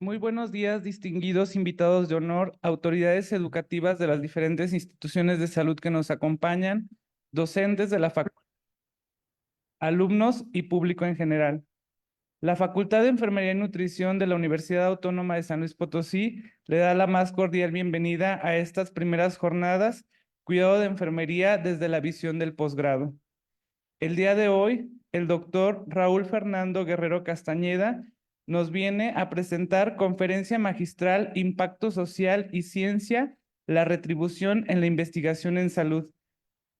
Muy buenos días, distinguidos invitados de honor, autoridades educativas de las diferentes instituciones de salud que nos acompañan, docentes de la facultad, alumnos y público en general. La Facultad de Enfermería y Nutrición de la Universidad Autónoma de San Luis Potosí le da la más cordial bienvenida a estas primeras jornadas, Cuidado de Enfermería desde la visión del posgrado. El día de hoy, el doctor Raúl Fernando Guerrero Castañeda nos viene a presentar Conferencia Magistral Impacto Social y Ciencia, la retribución en la investigación en salud.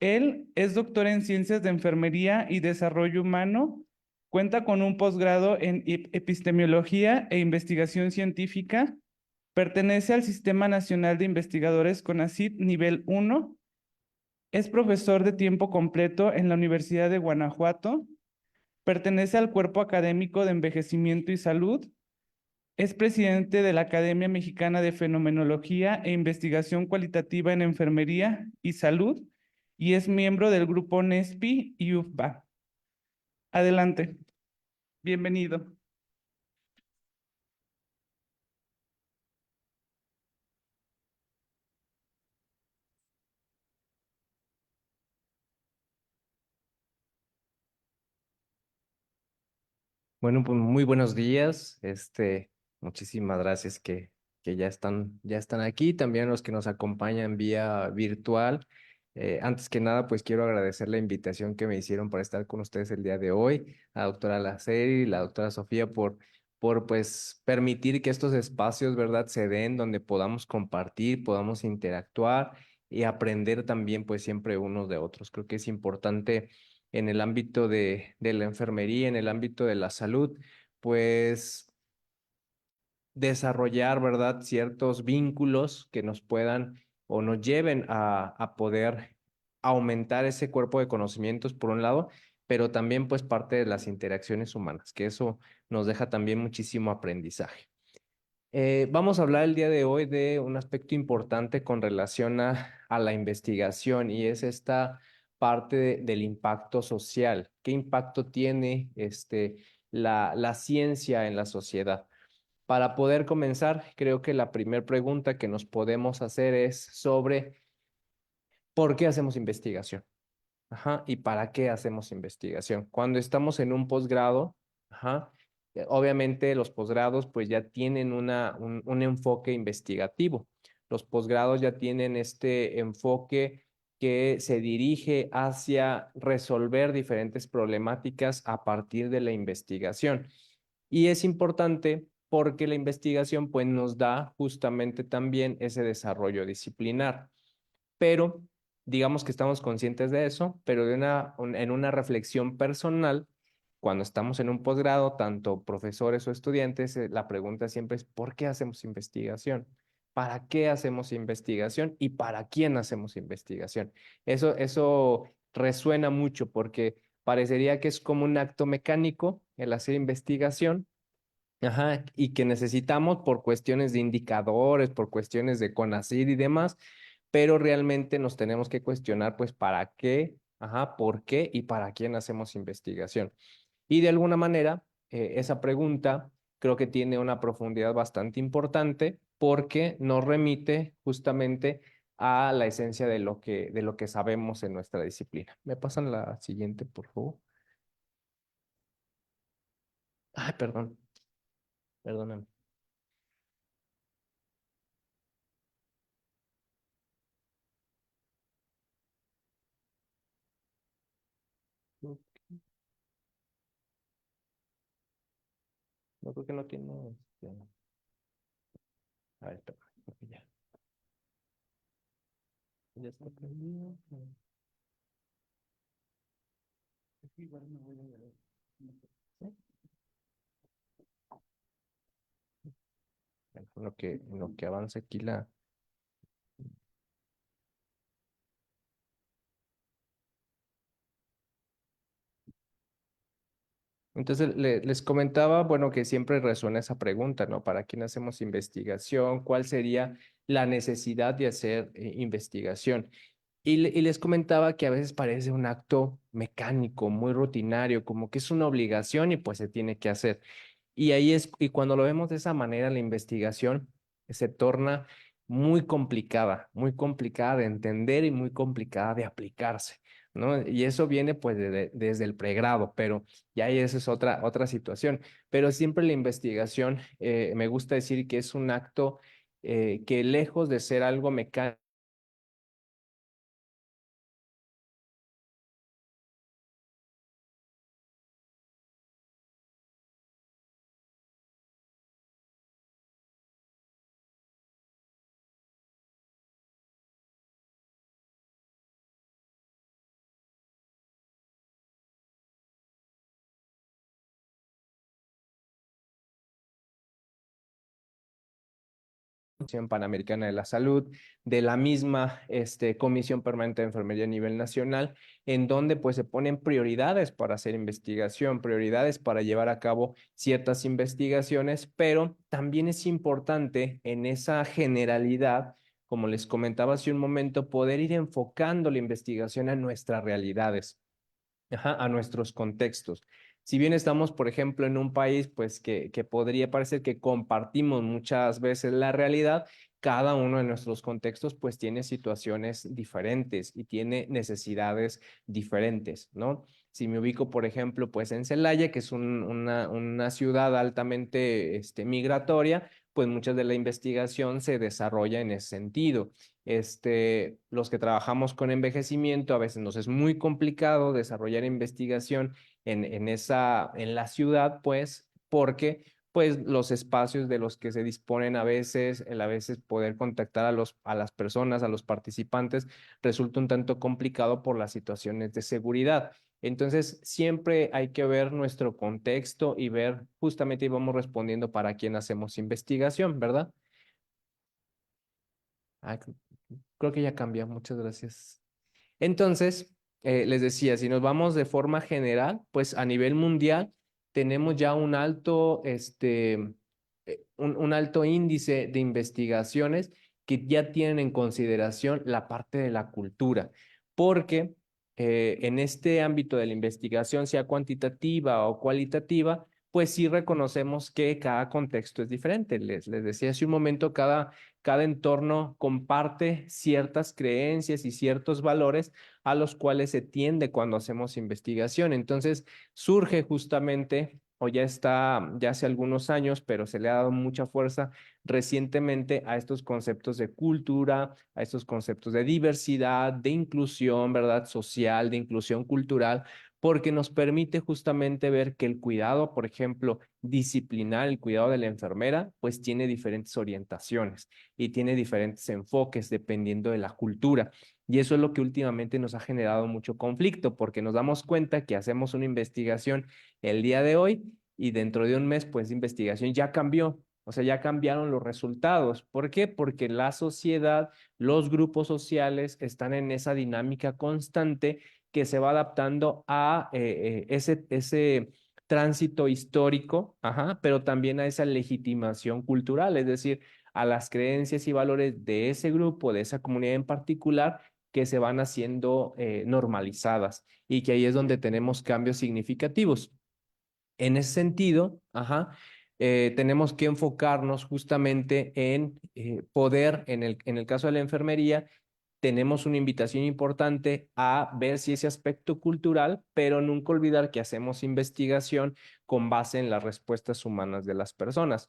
Él es doctor en Ciencias de Enfermería y Desarrollo Humano, cuenta con un posgrado en Epistemología e Investigación Científica, pertenece al Sistema Nacional de Investigadores CONACYT Nivel 1. Es profesor de tiempo completo en la Universidad de Guanajuato, pertenece al Cuerpo Académico de Envejecimiento y Salud, es presidente de la Academia Mexicana de Fenomenología e Investigación Cualitativa en Enfermería y Salud y es miembro del grupo NESPI y UFBA. Adelante, bienvenido. Bueno, pues muy buenos días. Muchísimas gracias que ya están aquí. También los que nos acompañan vía virtual. Antes que nada, pues quiero agradecer la invitación que me hicieron para estar con ustedes el día de hoy, a la doctora Laceri y la doctora Sofía por pues permitir que estos espacios, ¿verdad?, se den donde podamos compartir, podamos interactuar y aprender también, pues siempre unos de otros. Creo que es importante en el ámbito de la enfermería, en el ámbito de la salud, pues desarrollar, ¿verdad?, ciertos vínculos que nos puedan o nos lleven a poder aumentar ese cuerpo de conocimientos, por un lado, pero también pues parte de las interacciones humanas, que eso nos deja también muchísimo aprendizaje. Vamos a hablar el día de hoy de un aspecto importante con relación a la investigación y es esta parte del impacto social. ¿Qué impacto tiene la ciencia en la sociedad? Para poder comenzar, creo que la primera pregunta que nos podemos hacer es sobre ¿por qué hacemos investigación? Ajá, ¿y para qué hacemos investigación? Cuando estamos en un posgrado, ajá, obviamente los posgrados pues ya tienen un enfoque investigativo. Los posgrados ya tienen este enfoque que se dirige hacia resolver diferentes problemáticas a partir de la investigación. Y es importante porque la investigación pues nos da justamente también ese desarrollo disciplinar, pero digamos que estamos conscientes de eso, pero en una reflexión personal, cuando estamos en un posgrado, tanto profesores o estudiantes, la pregunta siempre es, ¿por qué hacemos investigación? ¿Para qué hacemos investigación? ¿Y para quién hacemos investigación? Eso resuena mucho porque parecería que es como un acto mecánico el hacer investigación. Ajá, y que necesitamos por cuestiones de indicadores, por cuestiones de CONACYT y demás, pero realmente nos tenemos que cuestionar, pues, ¿para qué? Ajá, ¿por qué? Y ¿para quién hacemos investigación? Y de alguna manera, esa pregunta creo que tiene una profundidad bastante importante porque nos remite justamente a la esencia de lo que sabemos en nuestra disciplina. ¿Me pasan la siguiente, por favor? Ay, perdón, perdóname. No, no creo que no tiene. A ver, perdón, creo que ya está prendido. ¿Sí? En lo que avanza aquí la. Entonces les comentaba, bueno, que siempre resuena esa pregunta, ¿no? ¿Para quién hacemos investigación? ¿Cuál sería la necesidad de hacer investigación? Y les comentaba que a veces parece un acto mecánico, muy rutinario, como que es una obligación y pues se tiene que hacer. Y ahí es, y cuando lo vemos de esa manera, la investigación se torna muy complicada de entender y muy complicada de aplicarse, ¿no? Y eso viene pues desde el pregrado, pero ya ahí esa es otra situación. Pero siempre la investigación, me gusta decir que es un acto que lejos de ser algo mecánico, Panamericana de la Salud, de la misma Comisión Permanente de Enfermería a nivel nacional, en donde pues se ponen prioridades para hacer investigación, prioridades para llevar a cabo ciertas investigaciones, pero también es importante en esa generalidad, como les comentaba hace un momento, poder ir enfocando la investigación a nuestras realidades. Ajá, a nuestros contextos. Si bien estamos, por ejemplo, en un país, pues que podría parecer que compartimos muchas veces la realidad, cada uno de nuestros contextos, pues tiene situaciones diferentes y tiene necesidades diferentes, ¿no? Si me ubico, por ejemplo, pues en Celaya, que es una ciudad altamente migratoria, pues mucha de la investigación se desarrolla en ese sentido. Los que trabajamos con envejecimiento, a veces nos es muy complicado desarrollar investigación en la ciudad, pues, porque pues los espacios de los que se disponen a veces, el a veces poder contactar a las personas, a los participantes, resulta un tanto complicado por las situaciones de seguridad. Entonces, siempre hay que ver nuestro contexto y ver justamente y vamos respondiendo para quién hacemos investigación, ¿verdad? Ah, creo que ya cambió, muchas gracias. Entonces, les decía, si nos vamos de forma general, pues a nivel mundial tenemos ya un alto, un alto índice de investigaciones que ya tienen en consideración la parte de la cultura, porque en este ámbito de la investigación, sea cuantitativa o cualitativa, pues sí reconocemos que cada contexto es diferente. Les decía hace un momento, cada entorno comparte ciertas creencias y ciertos valores a los cuales se tiende cuando hacemos investigación. Entonces, surge justamente, o ya está, ya hace algunos años, pero se le ha dado mucha fuerza recientemente a estos conceptos de cultura, a estos conceptos de diversidad, de inclusión, ¿verdad? Social, de inclusión cultural, porque nos permite justamente ver que el cuidado, por ejemplo, disciplinar, el cuidado de la enfermera, pues tiene diferentes orientaciones y tiene diferentes enfoques dependiendo de la cultura. Y eso es lo que últimamente nos ha generado mucho conflicto, porque nos damos cuenta que hacemos una investigación el día de hoy y dentro de un mes, pues, la investigación ya cambió. O sea, ya cambiaron los resultados. ¿Por qué? Porque la sociedad, los grupos sociales están en esa dinámica constante que se va adaptando a ese tránsito histórico, ajá, pero también a esa legitimación cultural, es decir, a las creencias y valores de ese grupo, de esa comunidad en particular, que se van haciendo normalizadas y que ahí es donde tenemos cambios significativos. En ese sentido, ajá, tenemos que enfocarnos justamente en poder, en el caso de la enfermería, tenemos una invitación importante a ver si ese aspecto cultural, pero nunca olvidar que hacemos investigación con base en las respuestas humanas de las personas.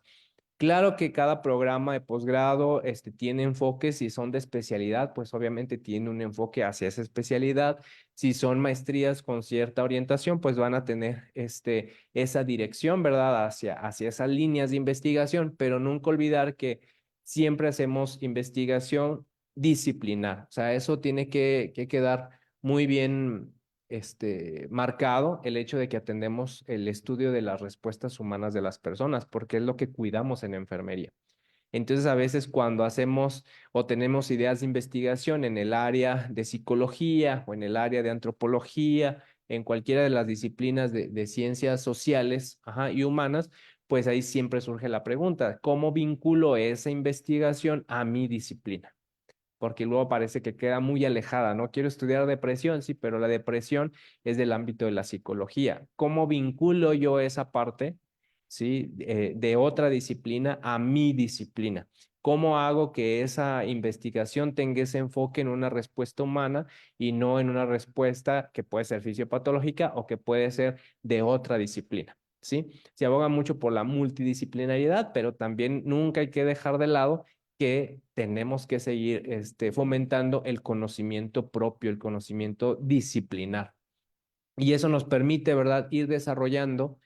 Claro que cada programa de posgrado tiene enfoques, si son de especialidad, pues obviamente tiene un enfoque hacia esa especialidad. Si son maestrías con cierta orientación, pues van a tener esa dirección, ¿verdad? Hacia esas líneas de investigación, pero nunca olvidar que siempre hacemos investigación disciplinar. O sea, eso tiene que quedar muy bien marcado el hecho de que atendemos el estudio de las respuestas humanas de las personas, porque es lo que cuidamos en enfermería. Entonces, a veces cuando hacemos o tenemos ideas de investigación en el área de psicología o en el área de antropología, en cualquiera de las disciplinas de ciencias sociales, ajá, y humanas, pues ahí siempre surge la pregunta, ¿cómo vinculo esa investigación a mi disciplina? Porque luego parece que queda muy alejada, ¿no? Quiero estudiar depresión, sí, pero la depresión es del ámbito de la psicología. ¿Cómo vinculo yo esa parte? ¿sí? De otra disciplina a mi disciplina. ¿Cómo hago que esa investigación tenga ese enfoque en una respuesta humana y no en una respuesta que puede ser fisiopatológica o que puede ser de otra disciplina? ¿Sí? Se aboga mucho por la multidisciplinariedad, pero también nunca hay que dejar de lado que tenemos que seguir fomentando el conocimiento propio, el conocimiento disciplinar. Y eso nos permite, ¿verdad?, ir desarrollando,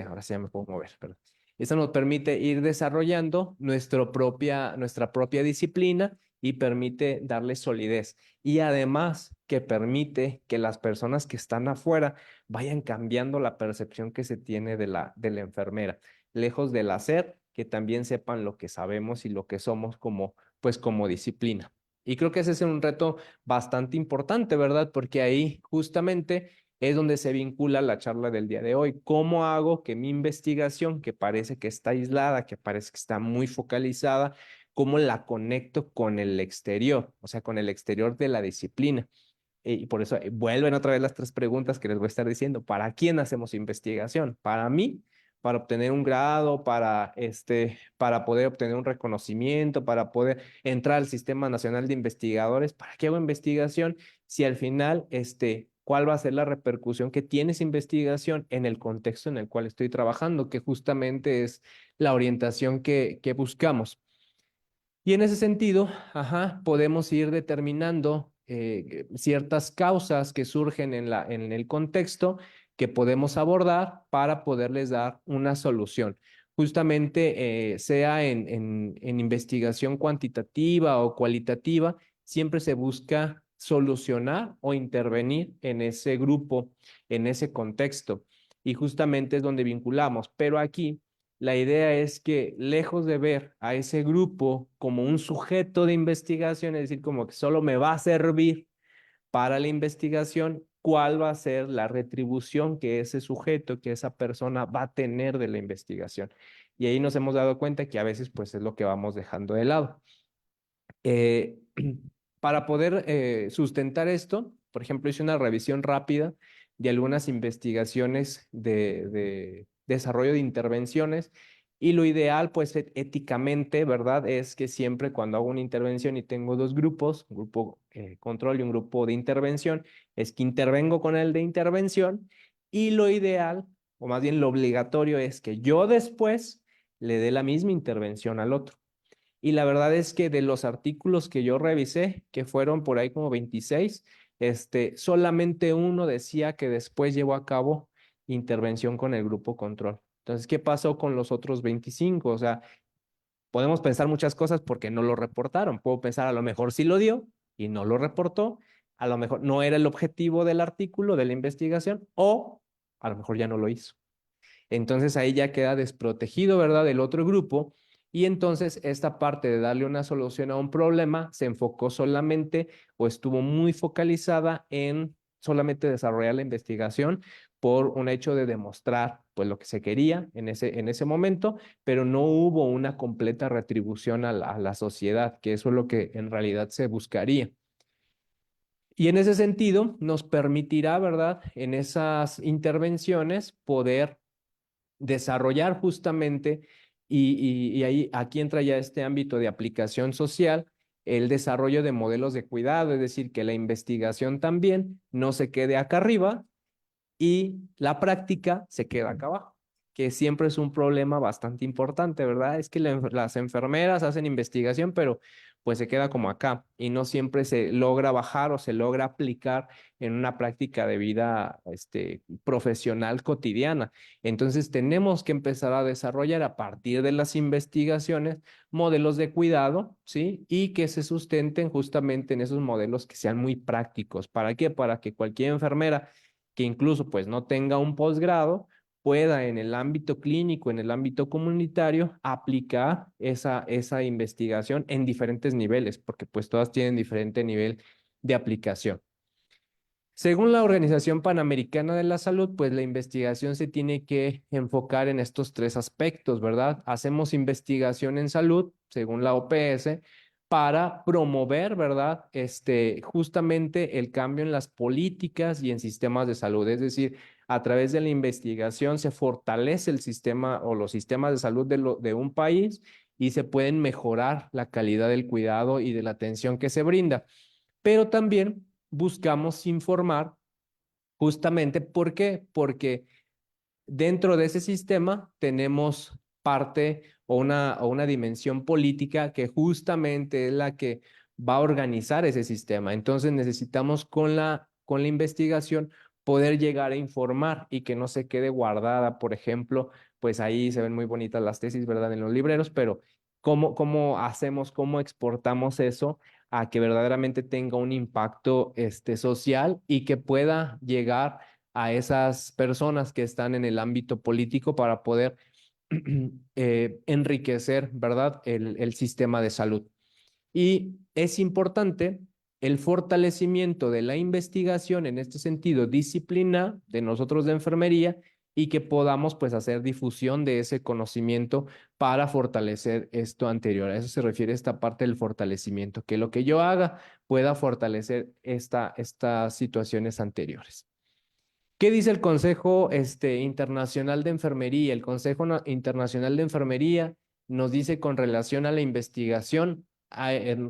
ahora sí ya me puedo mover, perdón. Eso nos permite ir desarrollando nuestra propia disciplina y permite darle solidez. Y además que permite que las personas que están afuera vayan cambiando la percepción que se tiene de la enfermera, lejos del hacer, que también sepan lo que sabemos y lo que somos como disciplina. Y creo que ese es un reto bastante importante, ¿verdad? Porque ahí justamente es donde se vincula la charla del día de hoy. ¿Cómo hago que mi investigación, que parece que está aislada, que parece que está muy focalizada, cómo la conecto con el exterior, o sea, con el exterior de la disciplina? Y por eso vuelven otra vez las tres preguntas que les voy a estar diciendo. ¿Para quién hacemos investigación? ¿Para mí? ¿Para obtener un grado? ¿Para poder obtener un reconocimiento? ¿Para poder entrar al Sistema Nacional de Investigadores? ¿Para qué hago investigación? Si al final, ¿cuál va a ser la repercusión que tiene esa investigación en el contexto en el cual estoy trabajando? Que justamente es la orientación que buscamos. Y en ese sentido, podemos ir determinando ciertas causas que surgen en el contexto que podemos abordar para poderles dar una solución. Justamente, sea en investigación cuantitativa o cualitativa, siempre se busca solucionar o intervenir en ese grupo, en ese contexto. Y justamente es donde vinculamos. Pero aquí la idea es que lejos de ver a ese grupo como un sujeto de investigación, es decir, como que solo me va a servir para la investigación, ¿cuál va a ser la retribución que ese sujeto, que esa persona va a tener de la investigación? Y ahí nos hemos dado cuenta que a veces pues es lo que vamos dejando de lado. Eh, para poder sustentar esto, por ejemplo, hice una revisión rápida de algunas investigaciones de desarrollo de intervenciones y lo ideal, pues éticamente, ¿verdad? Es que siempre cuando hago una intervención y tengo dos grupos, un grupo control y un grupo de intervención, es que intervengo con el de intervención y lo ideal, o más bien lo obligatorio, es que yo después le dé la misma intervención al otro. Y la verdad es que de los artículos que yo revisé, que fueron por ahí como 26, solamente uno decía que después llevó a cabo intervención con el grupo control. Entonces, ¿qué pasó con los otros 25? O sea, podemos pensar muchas cosas porque no lo reportaron. Puedo pensar a lo mejor sí lo dio y no lo reportó. A lo mejor no era el objetivo del artículo, de la investigación, o a lo mejor ya no lo hizo. Entonces ahí ya queda desprotegido, ¿verdad?, del otro grupo. Y entonces esta parte de darle una solución a un problema se enfocó solamente o estuvo muy focalizada en solamente desarrollar la investigación por un hecho de demostrar pues lo que se quería en ese momento, pero no hubo una completa retribución a la sociedad, que eso es lo que en realidad se buscaría. Y en ese sentido nos permitirá, ¿verdad?, en esas intervenciones poder desarrollar justamente, y ahí aquí entra ya este ámbito de aplicación social, el desarrollo de modelos de cuidado, es decir, que la investigación también no se quede acá arriba y la práctica se queda acá abajo, que siempre es un problema bastante importante, ¿verdad? Es que las enfermeras hacen investigación, pero pues se queda como acá y no siempre se logra bajar o se logra aplicar en una práctica de vida profesional cotidiana. Entonces tenemos que empezar a desarrollar a partir de las investigaciones modelos de cuidado, ¿sí? Y que se sustenten justamente en esos modelos que sean muy prácticos. ¿Para qué? Para que cualquier enfermera que incluso pues no tenga un posgrado, pueda en el ámbito clínico, en el ámbito comunitario, aplicar esa investigación en diferentes niveles, porque pues todas tienen diferente nivel de aplicación. Según la Organización Panamericana de la Salud, pues la investigación se tiene que enfocar en estos tres aspectos, ¿verdad? Hacemos investigación en salud, según la OPS, para promover, ¿verdad? Justamente el cambio en las políticas y en sistemas de salud. Es decir, a través de la investigación se fortalece el sistema o los sistemas de salud de un país y se pueden mejorar la calidad del cuidado y de la atención que se brinda. Pero también buscamos informar justamente, ¿por qué? Porque dentro de ese sistema tenemos parte o una dimensión política que justamente es la que va a organizar ese sistema. Entonces necesitamos con la investigación poder llegar a informar y que no se quede guardada. Por ejemplo, pues ahí se ven muy bonitas las tesis, ¿verdad? En los libreros, pero ¿cómo hacemos, cómo exportamos eso a que verdaderamente tenga un impacto social y que pueda llegar a esas personas que están en el ámbito político para poder enriquecer, ¿verdad?, el sistema de salud? Y es importante el fortalecimiento de la investigación en este sentido, disciplina de nosotros de enfermería y que podamos pues hacer difusión de ese conocimiento para fortalecer esto anterior. A eso se refiere esta parte del fortalecimiento, que lo que yo haga pueda fortalecer estas situaciones anteriores. ¿Qué dice el Consejo Internacional de Enfermería? El Internacional de Enfermería nos dice con relación a la investigación,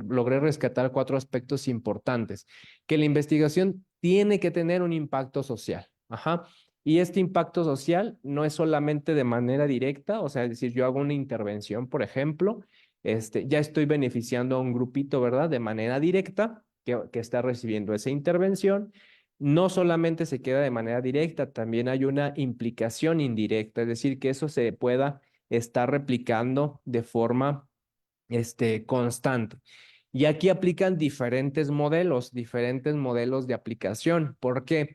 logré rescatar 4 aspectos importantes, que la investigación tiene que tener un impacto social. Ajá. Y este impacto social no es solamente de manera directa, o sea, es decir, yo hago una intervención, por ejemplo, ya estoy beneficiando a un grupito, ¿verdad? De manera directa que está recibiendo esa intervención. No solamente se queda de manera directa, también hay una implicación indirecta, es decir, que eso se pueda estar replicando de forma constante. Y aquí aplican diferentes modelos de aplicación. ¿Por qué?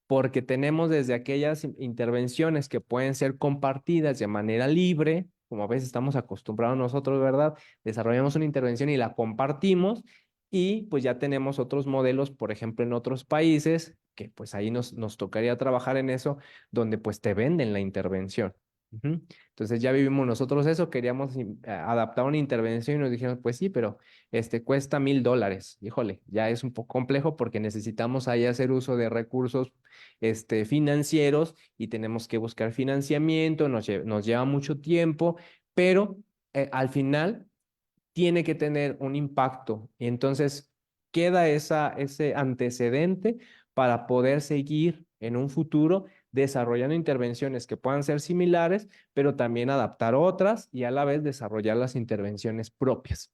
Porque tenemos desde aquellas intervenciones que pueden ser compartidas de manera libre, como a veces estamos acostumbrados nosotros, ¿verdad? Desarrollamos una intervención y la compartimos y pues ya tenemos otros modelos, por ejemplo, en otros países, que pues ahí nos tocaría trabajar en eso, donde pues te venden la intervención. Ujú. Entonces ya vivimos nosotros eso, queríamos adaptar una intervención y nos dijeron, pues sí, pero cuesta $1,000. Híjole, ya es un poco complejo porque necesitamos ahí hacer uso de recursos financieros y tenemos que buscar financiamiento, nos lleva mucho tiempo, pero al final tiene que tener un impacto. Y entonces queda ese antecedente para poder seguir en un futuro desarrollando intervenciones que puedan ser similares, pero también adaptar otras y a la vez desarrollar las intervenciones propias.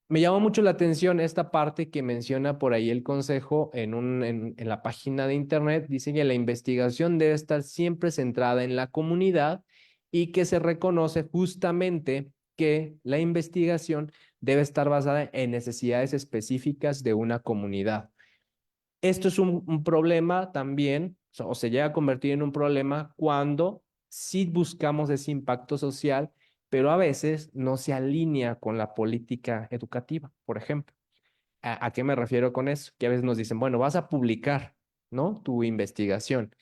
Me llama mucho la atención esta parte que menciona por ahí el consejo en la página de internet. Dice que la investigación debe estar siempre centrada en la comunidad y que se reconoce justamente que la investigación debe estar basada en necesidades específicas de una comunidad. Esto es un problema también, o se llega a convertir en un problema cuando sí buscamos ese impacto social, pero a veces no se alinea con la política educativa, por ejemplo. ¿A qué me refiero con eso? Que a veces nos dicen, bueno, vas a publicar, ¿no? Tu investigación,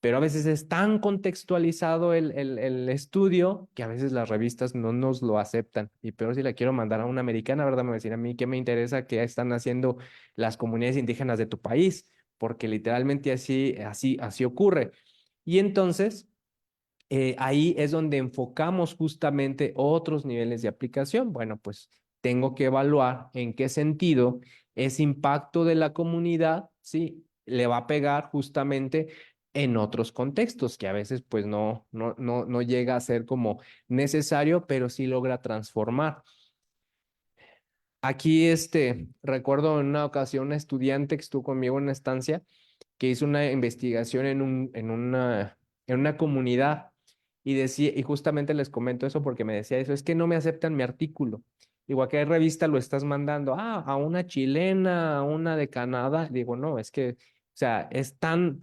pero a veces es tan contextualizado el estudio que a veces las revistas no nos lo aceptan. Y peor si la quiero mandar a una americana, ¿verdad? Me va a decir a mí qué me interesa qué están haciendo las comunidades indígenas de tu país, porque literalmente así ocurre. Y entonces ahí es donde enfocamos justamente otros niveles de aplicación. Bueno, pues tengo que evaluar en qué sentido ese impacto de la comunidad, sí, le va a pegar justamente en otros contextos que a veces pues no llega a ser como necesario, pero sí logra transformar. Aquí recuerdo en una ocasión un estudiante que estuvo conmigo en una estancia que hizo una investigación en una comunidad y decía, y justamente les comento eso porque me decía eso, es que no me aceptan mi artículo. Igual que revista lo estás mandando, a una chilena, a una de Canadá. Digo, no, es que, o sea, es tan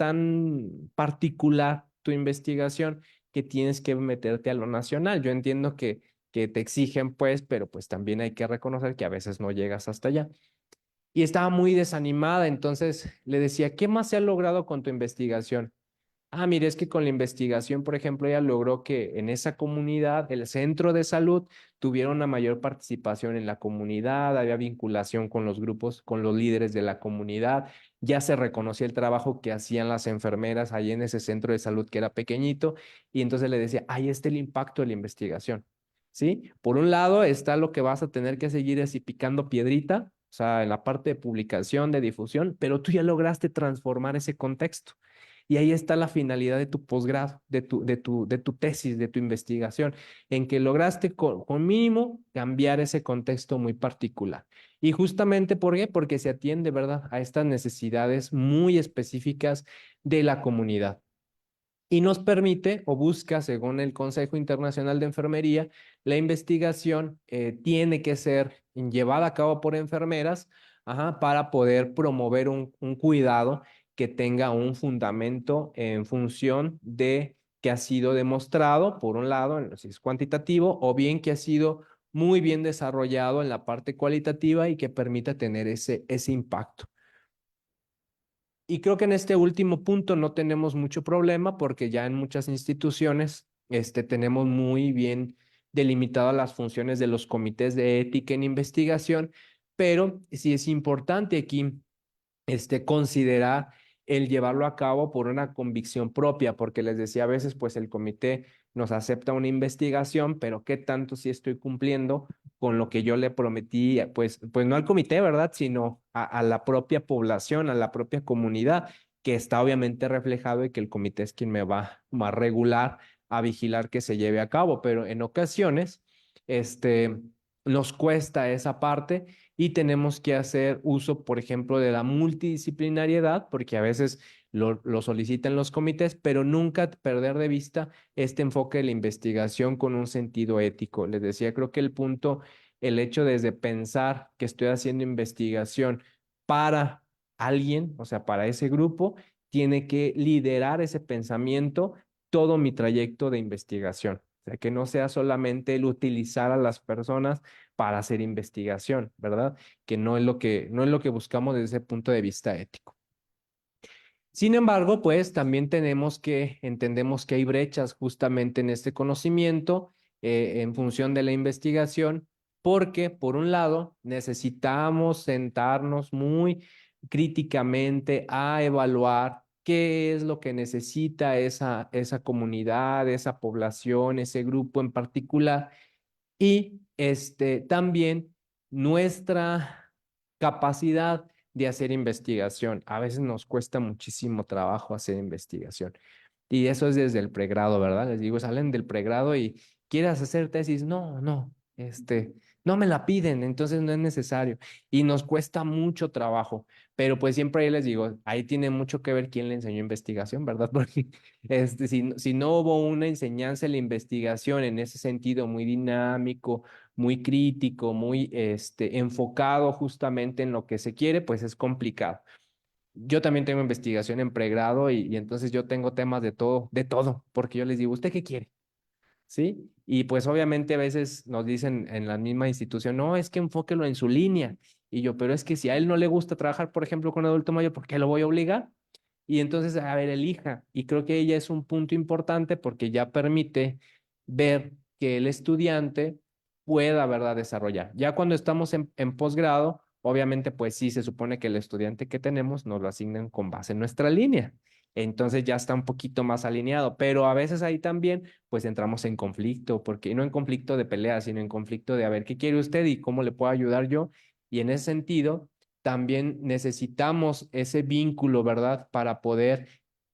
particular tu investigación que tienes que meterte a lo nacional. Yo entiendo que te exigen, pues, pero pues también hay que reconocer que a veces no llegas hasta allá y estaba muy desanimada. Entonces le decía, ¿qué más se ha logrado con tu investigación? Ah, mire, es que con la investigación, por ejemplo, ella logró que en esa comunidad, el centro de salud, tuviera una mayor participación en la comunidad, había vinculación con los grupos, con los líderes de la comunidad, ya se reconocía el trabajo que hacían las enfermeras ahí en ese centro de salud que era pequeñito, y entonces le decía, ahí está el impacto de la investigación, ¿sí? Por un lado está lo que vas a tener que seguir así picando piedrita, o sea, en la parte de publicación, de difusión, pero tú ya lograste transformar ese contexto. Y ahí está la finalidad de tu posgrado, de tu tesis, de tu investigación, en que lograste con mínimo cambiar ese contexto muy particular. Y justamente, ¿por qué? Porque se atiende, ¿verdad?, a estas necesidades muy específicas de la comunidad. Y nos permite o busca, según el Consejo Internacional de Enfermería, la investigación tiene que ser llevada a cabo por enfermeras, ajá, para poder promover un cuidado que tenga un fundamento en función de que ha sido demostrado, por un lado, si es cuantitativo, o bien que ha sido muy bien desarrollado en la parte cualitativa y que permita tener ese impacto. Y creo que en este último punto no tenemos mucho problema porque ya en muchas instituciones tenemos muy bien delimitadas las funciones de los comités de ética en investigación, pero sí es importante aquí considerar el llevarlo a cabo por una convicción propia, porque les decía a veces, pues el comité nos acepta una investigación, pero ¿qué tanto si estoy cumpliendo con lo que yo le prometí, pues no al comité, ¿verdad? Sino a la propia población, a la propia comunidad, que está obviamente reflejado y que el comité es quien me va a regular, a vigilar que se lleve a cabo, pero en ocasiones, nos cuesta esa parte y tenemos que hacer uso, por ejemplo, de la multidisciplinariedad, porque a veces lo solicitan los comités, pero nunca perder de vista este enfoque de la investigación con un sentido ético. Les decía, creo que el punto, el hecho desde pensar que estoy haciendo investigación para alguien, o sea, para ese grupo, tiene que liderar ese pensamiento todo mi trayecto de investigación. O sea, que no sea solamente el utilizar a las personas para hacer investigación, ¿verdad? Que no es lo que buscamos desde ese punto de vista ético. Sin embargo, pues también entendemos que hay brechas justamente en este conocimiento en función de la investigación, porque por un lado necesitamos sentarnos muy críticamente a evaluar qué es lo que necesita esa comunidad, esa población, ese grupo en particular y también nuestra capacidad de hacer investigación. A veces nos cuesta muchísimo trabajo hacer investigación. Y eso es desde el pregrado, ¿verdad? Les digo, salen del pregrado y quieras hacer tesis, no, no, no me la piden, entonces no es necesario. Y nos cuesta mucho trabajo, pero pues siempre ahí les digo, ahí tiene mucho que ver quién le enseñó investigación, ¿verdad? Porque si no hubo una enseñanza en la investigación en ese sentido muy dinámico, muy crítico, muy enfocado justamente en lo que se quiere, pues es complicado. Yo también tengo investigación en pregrado y entonces yo tengo temas de todo, porque yo les digo, ¿usted qué quiere? ¿Sí? Y pues obviamente a veces nos dicen en la misma institución, no, es que enfóquelo en su línea. Y yo, pero es que si a él no le gusta trabajar, por ejemplo, con adulto mayor, ¿por qué lo voy a obligar? Y entonces, a ver, elija. Y creo que ella es un punto importante porque ya permite ver que el estudiante pueda, ¿verdad?, desarrollar. Ya cuando estamos en posgrado, obviamente, pues sí, se supone que el estudiante que tenemos nos lo asignan con base en nuestra línea. Entonces ya está un poquito más alineado, pero a veces ahí también, pues entramos en conflicto, porque no en conflicto de pelea, sino en conflicto de a ver qué quiere usted y cómo le puedo ayudar yo. Y en ese sentido, también necesitamos ese vínculo, ¿verdad? Para poder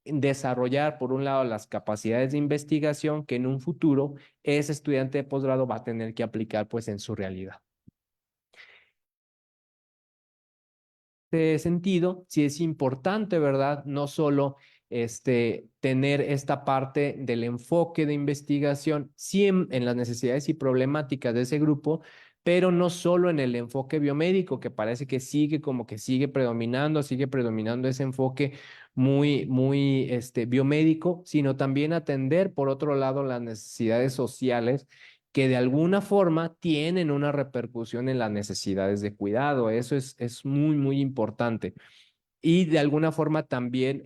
desarrollar, por un lado, las capacidades de investigación que en un futuro ese estudiante de posgrado va a tener que aplicar pues en su realidad. Sentido, sí es importante, ¿verdad? No solo tener esta parte del enfoque de investigación, sí en las necesidades y problemáticas de ese grupo, pero no solo en el enfoque biomédico, que parece que sigue como que sigue predominando ese enfoque muy, muy biomédico, sino también atender, por otro lado, las necesidades sociales que de alguna forma tienen una repercusión en las necesidades de cuidado. Eso es muy, muy importante. Y de alguna forma también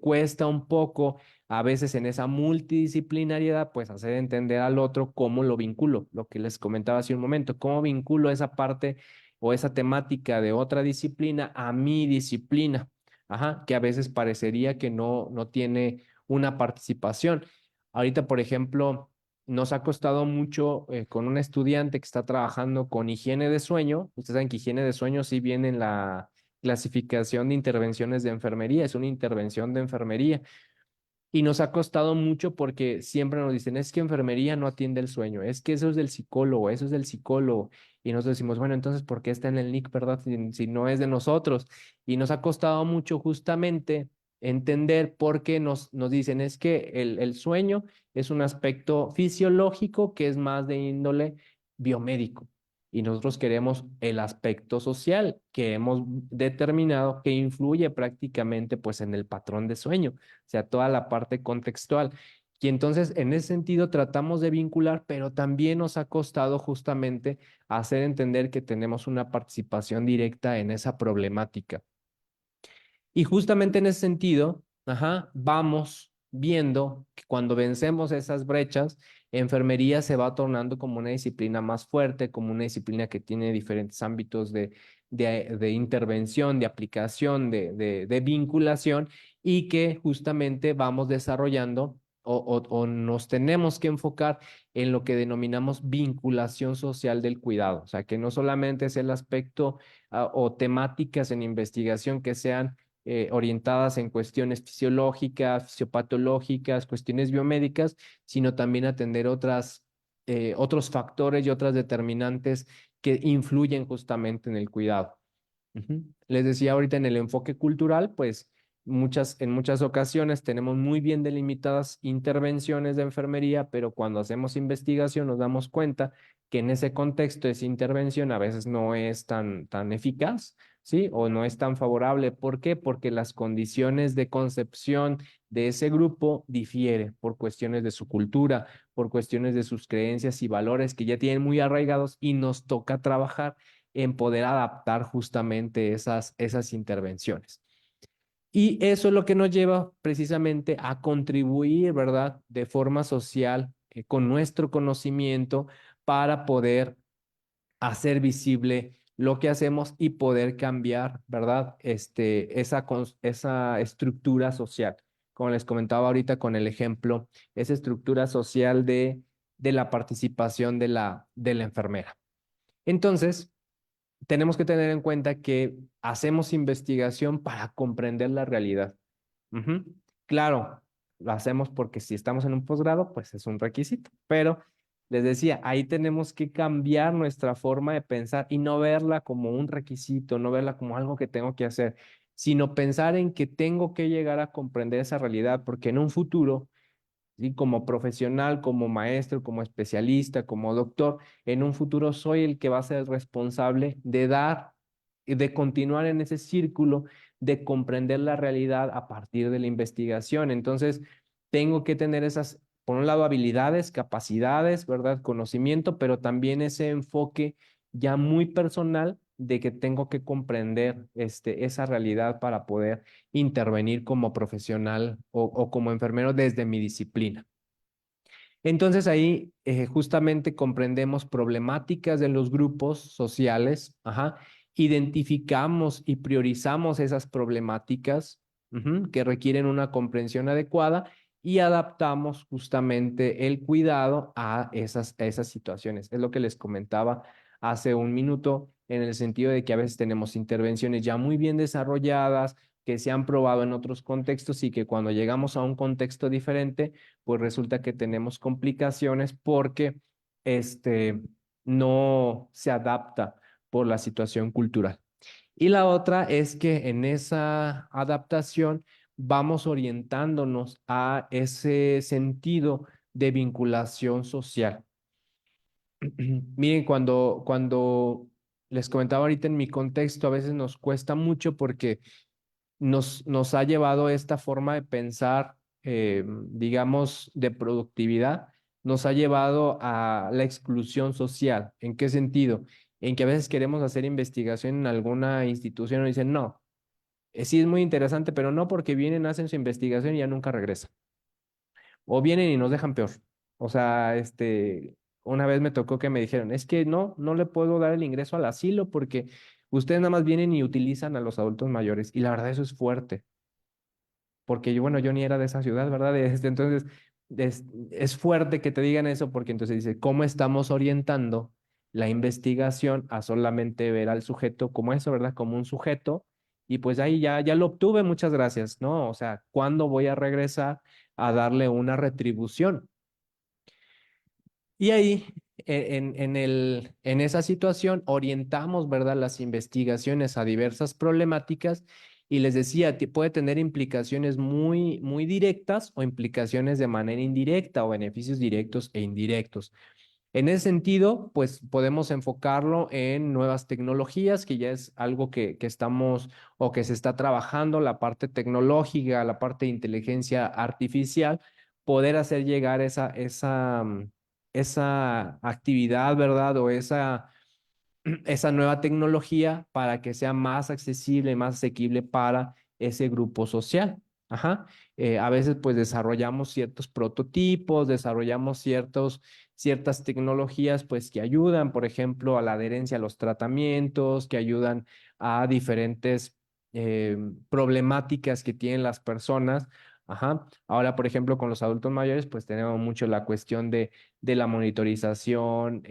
cuesta un poco a veces en esa multidisciplinariedad, pues hacer entender al otro cómo lo vinculo, lo que les comentaba hace un momento, cómo vinculo esa parte o esa temática de otra disciplina a mi disciplina, ajá, que a veces parecería que no tiene una participación. Ahorita, por ejemplo, nos ha costado mucho con un estudiante que está trabajando con higiene de sueño. Ustedes saben que higiene de sueño sí viene en la clasificación de intervenciones de enfermería, es una intervención de enfermería. Y nos ha costado mucho porque siempre nos dicen, es que enfermería no atiende el sueño, es que eso es del psicólogo, eso es del psicólogo. Y nosotros decimos, bueno, entonces, ¿por qué está en el NIC, verdad? Si no es de nosotros. Y nos ha costado mucho justamente entender por qué nos dicen, es que el sueño es un aspecto fisiológico que es más de índole biomédico. Y nosotros queremos el aspecto social que hemos determinado que influye prácticamente pues en el patrón de sueño, sea, toda la parte contextual. Y entonces, en ese sentido, tratamos de vincular, pero también nos ha costado justamente hacer entender que tenemos una participación directa en esa problemática. Y justamente en ese sentido, ajá, vamos viendo que cuando vencemos esas brechas, enfermería se va tornando como una disciplina más fuerte, como una disciplina que tiene diferentes ámbitos de intervención, de aplicación, de vinculación y que justamente vamos desarrollando o nos tenemos que enfocar en lo que denominamos vinculación social del cuidado. O sea, que no solamente es el aspecto o temáticas en investigación que sean orientadas en cuestiones fisiológicas, fisiopatológicas, cuestiones biomédicas, sino también atender otros factores y otras determinantes que influyen justamente en el cuidado. Ujú. Les decía ahorita en el enfoque cultural, pues en muchas ocasiones tenemos muy bien delimitadas intervenciones de enfermería, pero cuando hacemos investigación nos damos cuenta que en ese contexto esa intervención a veces no es tan eficaz, ¿sí? O no es tan favorable. ¿Por qué? Porque las condiciones de concepción de ese grupo difieren por cuestiones de su cultura, por cuestiones de sus creencias y valores que ya tienen muy arraigados y nos toca trabajar en poder adaptar justamente esas intervenciones. Y eso es lo que nos lleva precisamente a contribuir, ¿verdad? De forma social, con nuestro conocimiento para poder hacer visible lo que hacemos y poder cambiar, ¿verdad? Esa estructura social. Como les comentaba ahorita con el ejemplo, esa estructura social de la participación de la enfermera. Entonces, tenemos que tener en cuenta que hacemos investigación para comprender la realidad. Ujú. Claro, lo hacemos porque si estamos en un posgrado, pues es un requisito, pero les decía, ahí tenemos que cambiar nuestra forma de pensar y no verla como un requisito, no verla como algo que tengo que hacer, sino pensar en que tengo que llegar a comprender esa realidad, porque en un futuro, ¿sí? Como profesional, como maestro, como especialista, como doctor, en un futuro soy el que va a ser responsable de dar y de continuar en ese círculo de comprender la realidad a partir de la investigación. Entonces, tengo que tener esas, por un lado, habilidades, capacidades, ¿verdad? Conocimiento, pero también ese enfoque ya muy personal de que tengo que comprender esa realidad para poder intervenir como profesional o como enfermero desde mi disciplina. Entonces ahí justamente comprendemos problemáticas de los grupos sociales, ajá, identificamos y priorizamos esas problemáticas que requieren una comprensión adecuada y adaptamos justamente el cuidado a esas situaciones. Es lo que les comentaba hace un minuto en el sentido de que a veces tenemos intervenciones ya muy bien desarrolladas, que se han probado en otros contextos y que cuando llegamos a un contexto diferente, pues resulta que tenemos complicaciones porque no se adapta por la situación cultural. Y la otra es que en esa adaptación vamos orientándonos a ese sentido de vinculación social. Miren, cuando les comentaba ahorita en mi contexto, a veces nos cuesta mucho porque nos ha llevado esta forma de pensar, digamos, de productividad, nos ha llevado a la exclusión social. ¿En qué sentido? En que a veces queremos hacer investigación en alguna institución y dicen, no. sí es muy interesante, pero no porque vienen, hacen su investigación y ya nunca regresan. O vienen y nos dejan peor. O sea, una vez me tocó que me dijeron, es que no le puedo dar el ingreso al asilo porque ustedes nada más vienen y utilizan a los adultos mayores. Y la verdad eso es fuerte, porque yo, bueno, yo ni era de esa ciudad, ¿verdad? Entonces, es fuerte que te digan eso porque entonces dice, ¿cómo estamos orientando la investigación a solamente ver al sujeto como eso, ¿verdad? Como un sujeto. Y pues ahí ya lo obtuve, muchas gracias, ¿no? O sea, ¿cuándo voy a regresar a darle una retribución? Y ahí, en esa situación, orientamos, ¿verdad?, las investigaciones a diversas problemáticas y les decía, puede tener implicaciones muy, muy directas o implicaciones de manera indirecta o beneficios directos e indirectos. En ese sentido, pues podemos enfocarlo en nuevas tecnologías, que ya es algo que estamos o que se está trabajando, la parte tecnológica, la parte de inteligencia artificial, poder hacer llegar esa actividad, ¿verdad? O esa nueva tecnología para que sea más accesible, más asequible para ese grupo social. Ajá. A veces pues desarrollamos ciertos prototipos, desarrollamos ciertas tecnologías pues que ayudan, por ejemplo, a la adherencia a los tratamientos, que ayudan a diferentes eh, problemáticas que tienen las personas. Ajá. Ahora, por ejemplo, con los adultos mayores, pues tenemos mucho la cuestión de la monitorización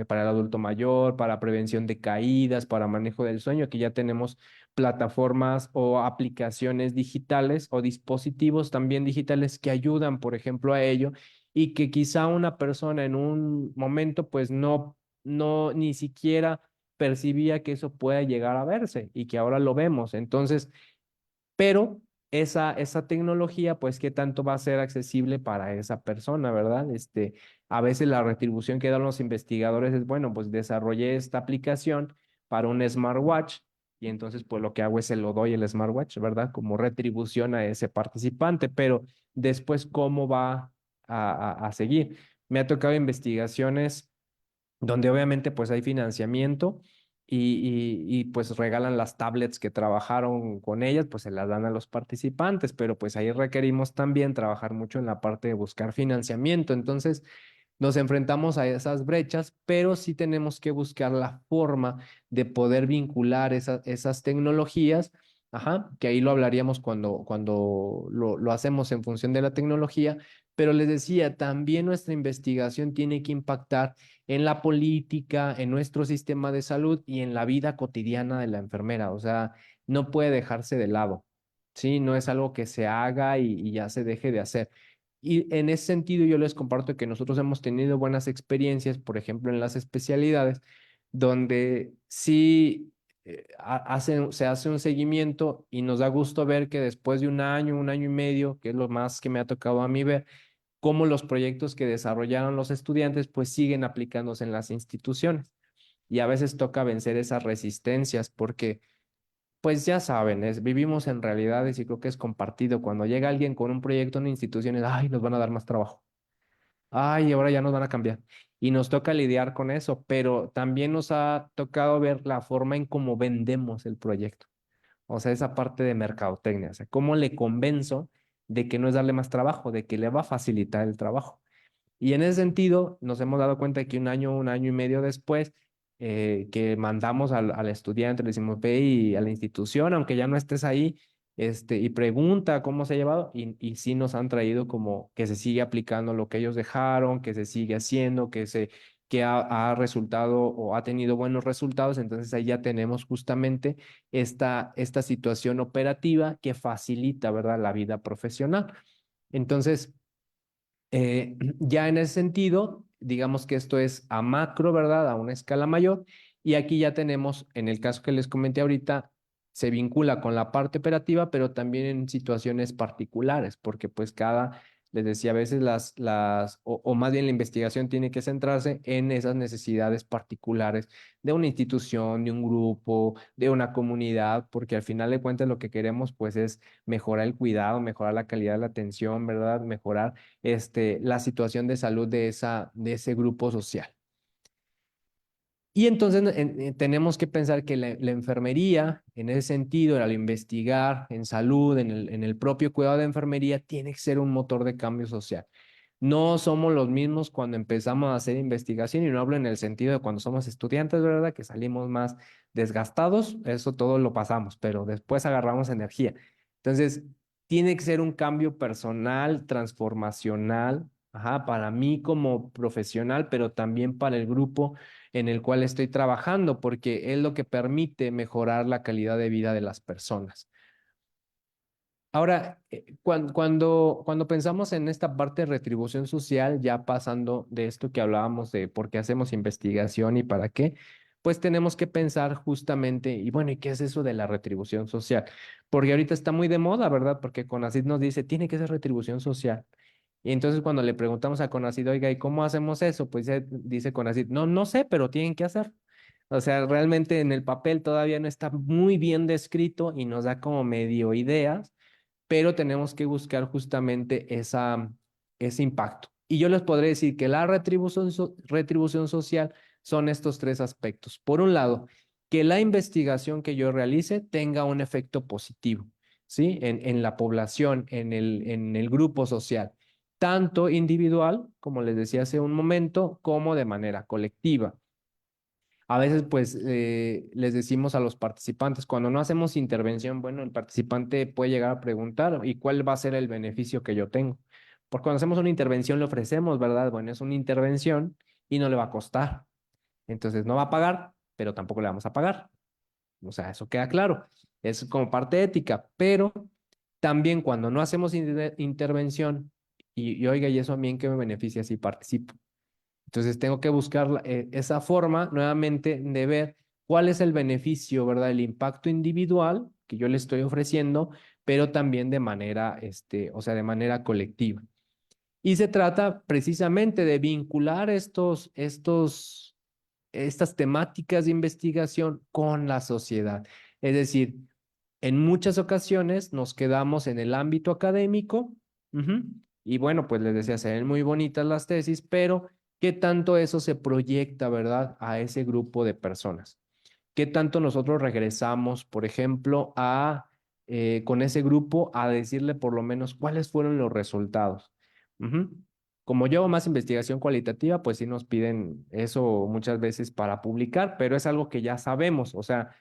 para el adulto mayor, para prevención de caídas, para manejo del sueño. Aquí ya tenemos plataformas o aplicaciones digitales o dispositivos también digitales que ayudan, por ejemplo, a ello y que quizá una persona en un momento pues no ni siquiera percibía que eso pueda llegar a verse y que ahora lo vemos. Entonces, pero esa tecnología, pues, ¿qué tanto va a ser accesible para esa persona, verdad? A veces la retribución que dan los investigadores es, bueno, pues desarrollé esta aplicación para un smartwatch y entonces, pues, lo que hago es se lo doy el smartwatch, ¿verdad? Como retribución a ese participante, pero después, ¿cómo va a seguir? Me ha tocado investigaciones donde obviamente pues hay financiamiento y pues regalan las tablets que trabajaron con ellas, pues se las dan a los participantes, pero pues ahí requerimos también trabajar mucho en la parte de buscar financiamiento. Entonces, nos enfrentamos a esas brechas, pero sí tenemos que buscar la forma de poder vincular esas tecnologías, ajá, que ahí lo hablaríamos cuando lo hacemos en función de la tecnología, pero les decía, también nuestra investigación tiene que impactar en la política, en nuestro sistema de salud y en la vida cotidiana de la enfermera, o sea, no puede dejarse de lado, ¿sí? No es algo que se haga y ya se deje de hacer. Y en ese sentido yo les comparto que nosotros hemos tenido buenas experiencias, por ejemplo, en las especialidades, donde sí se hace un seguimiento y nos da gusto ver que después de un año y medio, que es lo más que me ha tocado a mí ver, cómo los proyectos que desarrollaron los estudiantes pues siguen aplicándose en las instituciones. Y a veces toca vencer esas resistencias porque pues ya saben, vivimos en realidades y creo que es compartido. Cuando llega alguien con un proyecto en instituciones, ay, nos van a dar más trabajo. Ay, ahora ya nos van a cambiar. Y nos toca lidiar con eso, pero también nos ha tocado ver la forma en cómo vendemos el proyecto. O sea, esa parte de mercadotecnia, o sea, cómo le convenzo de que no es darle más trabajo, de que le va a facilitar el trabajo. Y en ese sentido, nos hemos dado cuenta que un año y medio después, que mandamos al estudiante, le decimos, ve y a la institución, aunque ya no estés ahí, y pregunta cómo se ha llevado, y sí nos han traído como que se sigue aplicando lo que ellos dejaron, que se sigue haciendo, que ha resultado o ha tenido buenos resultados, entonces ahí ya tenemos justamente esta situación operativa que facilita, ¿verdad?, la vida profesional. Entonces, ya en ese sentido, digamos que esto es a macro, ¿verdad? A una escala mayor. Y aquí ya tenemos, en el caso que les comenté ahorita, se vincula con la parte operativa, pero también en situaciones particulares, porque pues les decía, a veces o más bien la investigación tiene que centrarse en esas necesidades particulares de una institución, de un grupo, de una comunidad, porque al final de cuentas lo que queremos pues es mejorar el cuidado, mejorar la calidad de la atención, ¿verdad? Mejorar la situación de salud de ese grupo social. Y entonces tenemos que pensar que la enfermería, en ese sentido, al investigar en salud, en el propio cuidado de enfermería, tiene que ser un motor de cambio social. No somos los mismos cuando empezamos a hacer investigación, y no hablo en el sentido de cuando somos estudiantes, ¿verdad? Que salimos más desgastados, eso todo lo pasamos, pero después agarramos energía. Entonces, tiene que ser un cambio personal, transformacional, ajá, para mí como profesional, pero también para el grupo en el cual estoy trabajando, porque es lo que permite mejorar la calidad de vida de las personas. Ahora, cuando pensamos en esta parte de retribución social, ya pasando de esto que hablábamos de por qué hacemos investigación y para qué, pues tenemos que pensar justamente, y bueno, ¿y qué es eso de la retribución social? Porque ahorita está muy de moda, ¿verdad? Porque CONACYT nos dice, tiene que ser retribución social. Y entonces cuando le preguntamos a CONACYT, oiga, ¿y cómo hacemos eso? Pues dice CONACYT, no, no sé, pero tienen que hacer. O sea, realmente en el papel todavía no está muy bien descrito y nos da como medio ideas, pero tenemos que buscar justamente ese impacto. Y yo les podré decir que la retribución social son estos tres aspectos. Por un lado, que la investigación que yo realice tenga un efecto positivo, ¿sí? En la población, en el grupo social, tanto individual, como les decía hace un momento, como de manera colectiva. A veces, pues, les decimos a los participantes, cuando no hacemos intervención, bueno, el participante puede llegar a preguntar, ¿y cuál va a ser el beneficio que yo tengo? Porque cuando hacemos una intervención le ofrecemos, ¿verdad? Bueno, es una intervención y no le va a costar. Entonces, no va a pagar, pero tampoco le vamos a pagar. O sea, eso queda claro. Es como parte ética, pero también cuando no hacemos intervención y oiga, ¿y eso a mí en qué me beneficia si participo? Entonces tengo que buscar esa forma nuevamente de ver cuál es el beneficio, ¿verdad? El impacto individual que yo le estoy ofreciendo, pero también de manera, o sea, de manera colectiva. Y se trata precisamente de vincular estas temáticas de investigación con la sociedad. Es decir, en muchas ocasiones nos quedamos en el ámbito académico, ujú, y bueno, pues les decía, se ven muy bonitas las tesis, pero ¿qué tanto eso se proyecta, verdad, a ese grupo de personas? ¿Qué tanto nosotros regresamos, por ejemplo, con ese grupo a decirle por lo menos cuáles fueron los resultados? Ujú. Como yo hago más investigación cualitativa, pues sí nos piden eso muchas veces para publicar, pero es algo que ya sabemos, o sea,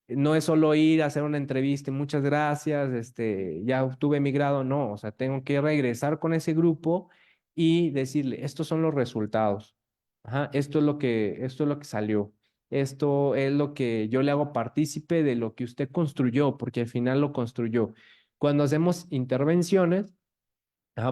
no es solo ir a hacer una entrevista, y muchas gracias, ya obtuve mi grado, no, o sea, tengo que regresar con ese grupo y decirle, estos son los resultados. Ajá, esto es lo que salió. Esto es lo que yo le hago partícipe de lo que usted construyó, porque al final lo construyó. Cuando hacemos intervenciones,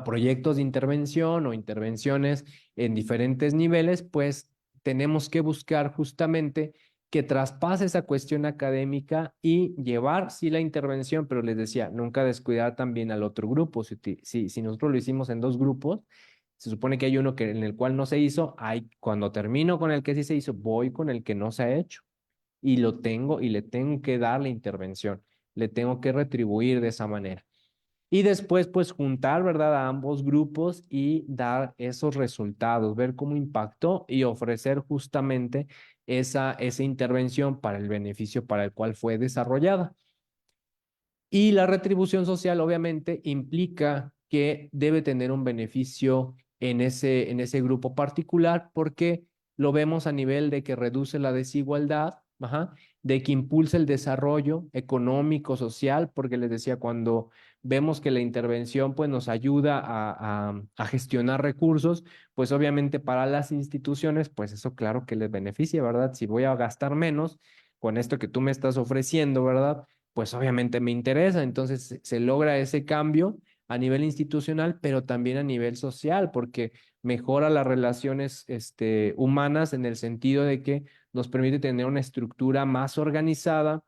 proyectos de intervención o intervenciones en diferentes niveles, pues tenemos que buscar justamente que traspase esa cuestión académica y llevar, sí, la intervención, pero les decía, nunca descuidar también al otro grupo. Si nosotros lo hicimos en dos grupos, se supone que hay uno en el cual no se hizo, cuando termino con el que sí se hizo, voy con el que no se ha hecho y lo tengo y le tengo que dar la intervención, le tengo que retribuir de esa manera. Y después, pues, juntar, ¿verdad?, a ambos grupos y dar esos resultados, ver cómo impactó y ofrecer justamente esa intervención para el beneficio para el cual fue desarrollada. Y la retribución social, obviamente, implica que debe tener un beneficio en ese grupo particular, porque lo vemos a nivel de que reduce la desigualdad, ajá, de que impulsa el desarrollo económico, social, porque les decía, cuando vemos que la intervención pues, nos ayuda a gestionar recursos, pues obviamente para las instituciones, pues eso claro que les beneficia, ¿verdad? Si voy a gastar menos con esto que tú me estás ofreciendo, ¿verdad? Pues obviamente me interesa. Entonces se logra ese cambio a nivel institucional, pero también a nivel social, porque mejora las relaciones humanas en el sentido de que nos permite tener una estructura más organizada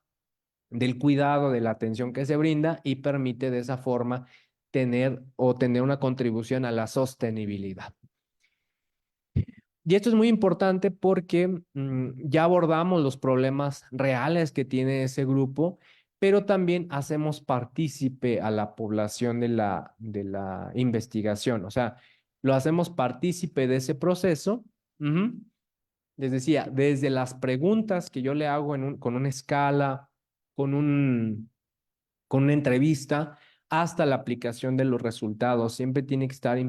del cuidado, de la atención que se brinda y permite de esa forma tener una contribución a la sostenibilidad. Y esto es muy importante porque ya abordamos los problemas reales que tiene ese grupo, pero también hacemos partícipe a la población de la investigación. O sea, lo hacemos partícipe de ese proceso. Ujú. les decía, desde las preguntas que yo le hago con una escala, con con una entrevista, hasta la aplicación de los resultados. Siempre tiene que estar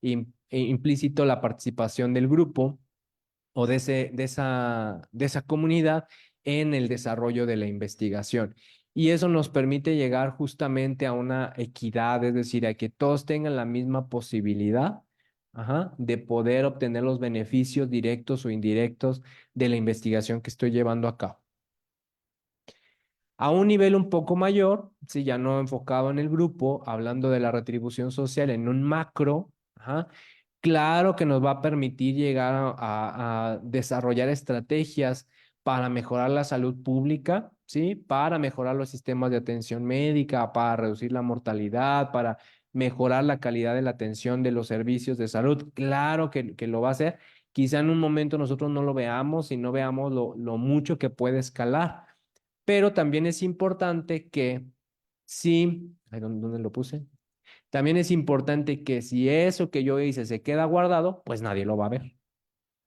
implícito la participación del grupo o de esa comunidad en el desarrollo de la investigación. Y eso nos permite llegar justamente a una equidad, es decir, a que todos tengan la misma posibilidad, de poder obtener los beneficios directos o indirectos de la investigación que estoy llevando a cabo. A un nivel un poco mayor, sí, ya no enfocado en el grupo, hablando de la retribución social en un macro, claro que nos va a permitir llegar a desarrollar estrategias para mejorar la salud pública, ¿sí? Para mejorar los sistemas de atención médica, para reducir la mortalidad, para mejorar la calidad de la atención de los servicios de salud. Claro que lo va a hacer. Quizá en un momento nosotros no lo veamos y no veamos lo mucho que puede escalar, pero también es importante que sí, ay, ¿dónde lo puse? También es importante que si eso que yo hice se queda guardado, pues nadie lo va a ver,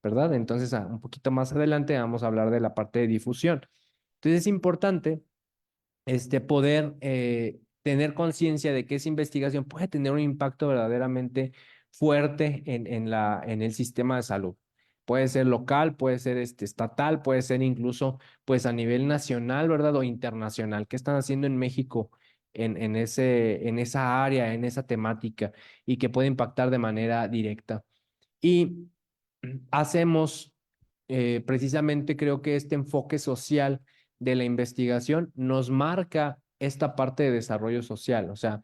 ¿verdad? Entonces, un poquito más adelante vamos a hablar de la parte de difusión. Entonces, es importante poder tener conciencia de que esa investigación puede tener un impacto verdaderamente fuerte en el sistema de salud. Puede ser local, puede ser estatal, puede ser incluso pues a nivel nacional, ¿verdad? O internacional. ¿Qué están haciendo en México en esa área, en esa temática y que puede impactar de manera directa? Y hacemos precisamente creo que este enfoque social de la investigación nos marca esta parte de desarrollo social. O sea,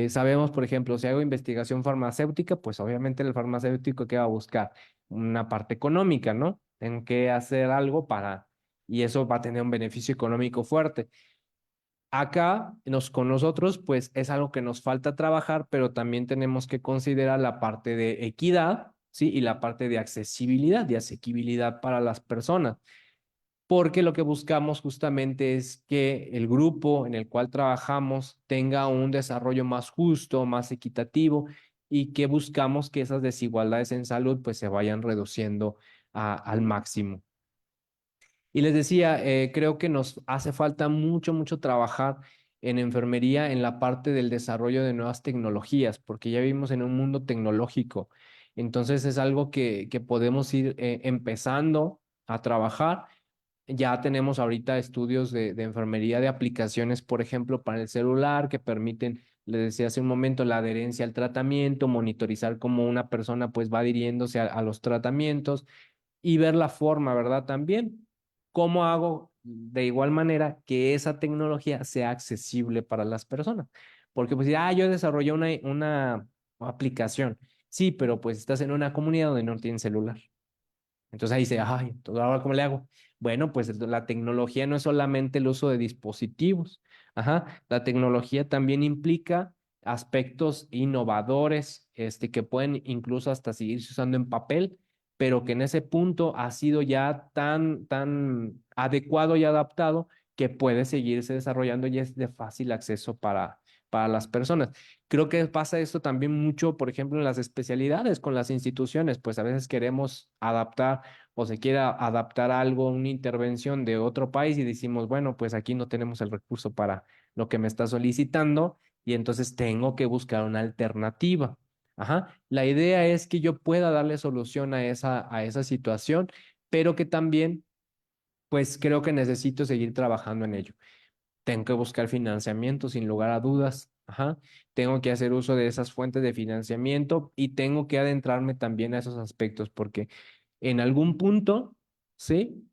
sabemos, por ejemplo, si hago investigación farmacéutica, pues obviamente el farmacéutico que va a buscar una parte económica, ¿no? Tengo que hacer algo y eso va a tener un beneficio económico fuerte. Acá con nosotros, pues es algo que nos falta trabajar, pero también tenemos que considerar la parte de equidad, ¿sí? Y la parte de accesibilidad y asequibilidad para las personas, porque lo que buscamos justamente es que el grupo en el cual trabajamos tenga un desarrollo más justo, más equitativo y que buscamos que esas desigualdades en salud pues se vayan reduciendo al máximo. Y les decía, creo que nos hace falta mucho trabajar en enfermería en la parte del desarrollo de nuevas tecnologías, porque ya vivimos en un mundo tecnológico. Entonces es algo que podemos ir empezando a trabajar. Ya tenemos ahorita estudios de enfermería de aplicaciones, por ejemplo, para el celular que permiten, les decía hace un momento, la adherencia al tratamiento, monitorizar cómo una persona pues va adhiriéndose a los tratamientos y ver la forma, ¿verdad? También, ¿cómo hago de igual manera que esa tecnología sea accesible para las personas? Porque pues, yo desarrollé una aplicación. Sí, pero pues estás en una comunidad donde no tienen celular. Entonces ahí dice, ay, entonces ahora ¿cómo le hago? Bueno, pues la tecnología no es solamente el uso de dispositivos. La tecnología también implica aspectos innovadores, que pueden incluso hasta seguirse usando en papel, pero que en ese punto ha sido ya tan adecuado y adaptado que puede seguirse desarrollando y es de fácil acceso para las personas. Creo que pasa esto también mucho, por ejemplo, en las especialidades con las instituciones, pues a veces queremos adaptar o se quiera adaptar algo, una intervención de otro país y decimos, bueno, pues aquí no tenemos el recurso para lo que me está solicitando y entonces tengo que buscar una alternativa. La idea es que yo pueda darle solución a esa situación, pero que también, pues creo que necesito seguir trabajando en ello. Tengo que buscar financiamiento sin lugar a dudas. Tengo que hacer uso de esas fuentes de financiamiento y tengo que adentrarme también a esos aspectos porque en algún punto, sí,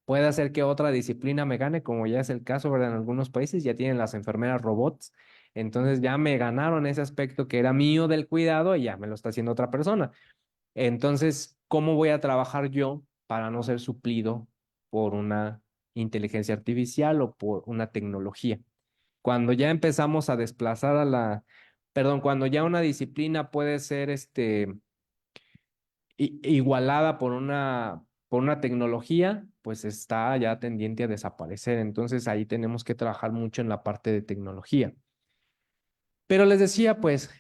puede hacer que otra disciplina me gane, como ya es el caso, ¿verdad? En algunos países ya tienen las enfermeras robots, entonces ya me ganaron ese aspecto que era mío del cuidado y ya me lo está haciendo otra persona. Entonces, ¿cómo voy a trabajar yo para no ser suplido por una inteligencia artificial o por una tecnología? Cuando ya empezamos a desplazar perdón, cuando ya una disciplina puede ser igualada por una tecnología, pues está ya tendiente a desaparecer. Entonces ahí tenemos que trabajar mucho en la parte de tecnología. Pero les decía, pues,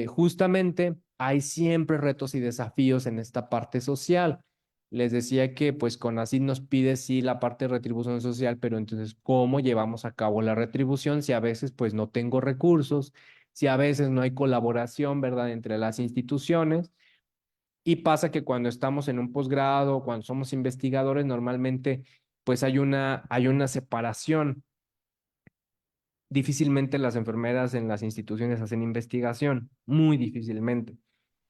justamente hay siempre retos y desafíos en esta parte social. Les decía que pues CONACYT nos pide sí la parte de retribución social, pero entonces, ¿cómo llevamos a cabo la retribución si a veces pues no tengo recursos, si a veces no hay colaboración, ¿verdad?, entre las instituciones? Y pasa que cuando estamos en un posgrado, cuando somos investigadores, normalmente pues hay una separación. Difícilmente las enfermeras en las instituciones hacen investigación, muy difícilmente.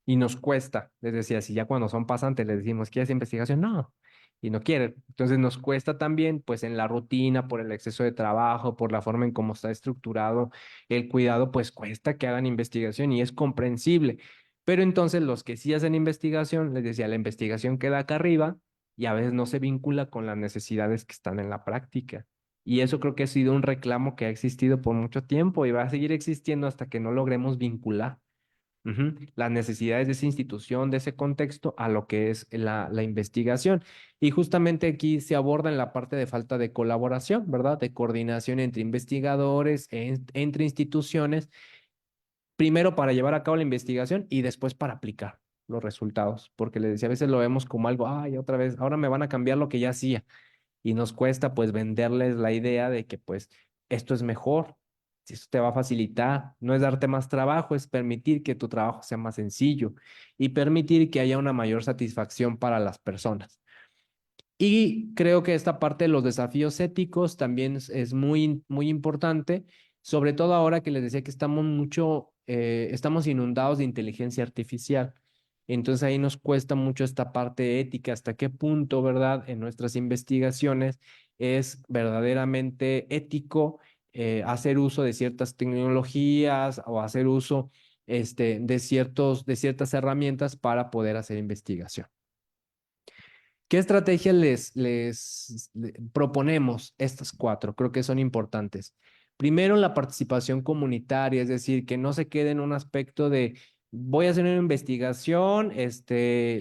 Y nos cuesta, les decía, si ya cuando son pasantes les decimos, ¿quieres investigación? No, y no quieren. Entonces nos cuesta también, pues en la rutina, por el exceso de trabajo, por la forma en cómo está estructurado el cuidado, pues cuesta que hagan investigación y es comprensible. Pero entonces los que sí hacen investigación, les decía, la investigación queda acá arriba y a veces no se vincula con las necesidades que están en la práctica. Y eso creo que ha sido un reclamo que ha existido por mucho tiempo y va a seguir existiendo hasta que no logremos vincular las necesidades de esa institución, de ese contexto, a lo que es la investigación. Y justamente aquí se aborda en la parte de falta de colaboración, ¿verdad? De coordinación entre investigadores, entre instituciones, primero para llevar a cabo la investigación y después para aplicar los resultados, porque les decía, a veces lo vemos como algo, ay, otra vez, ahora me van a cambiar lo que ya hacía y nos cuesta pues venderles la idea de que pues esto es mejor, si esto te va a facilitar, no es darte más trabajo, es permitir que tu trabajo sea más sencillo y permitir que haya una mayor satisfacción para las personas. Y creo que esta parte de los desafíos éticos también es muy, muy importante, sobre todo ahora que les decía que estamos inundados de inteligencia artificial. Entonces ahí nos cuesta mucho esta parte ética, hasta qué punto, ¿verdad? En nuestras investigaciones es verdaderamente ético hacer uso de ciertas tecnologías o hacer uso de ciertas herramientas para poder hacer investigación. ¿Qué estrategias proponemos? Estas cuatro, creo que son importantes. Primero, la participación comunitaria, es decir, que no se quede en un aspecto de voy a hacer una investigación,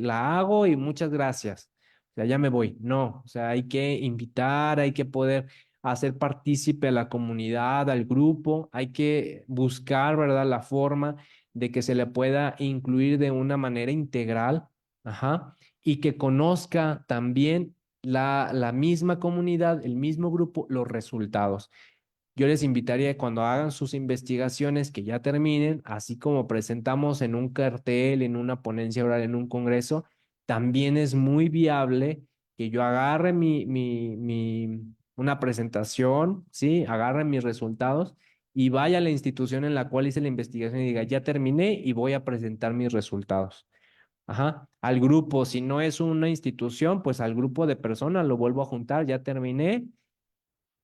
la hago y muchas gracias. O sea, ya me voy. No, o sea, hay que invitar, hay que poder hacer partícipe a la comunidad, al grupo, hay que buscar, ¿verdad?, la forma de que se le pueda incluir de una manera integral. Ajá, y que conozca también la misma comunidad, el mismo grupo, los resultados. Yo les invitaría que cuando hagan sus investigaciones que ya terminen, así como presentamos en un cartel, en una ponencia oral, en un congreso, también es muy viable que yo agarre una presentación, ¿sí? Agarre mis resultados y vaya a la institución en la cual hice la investigación y diga, ya terminé y voy a presentar mis resultados. Ajá, al grupo, si no es una institución, pues al grupo de personas lo vuelvo a juntar, ya terminé,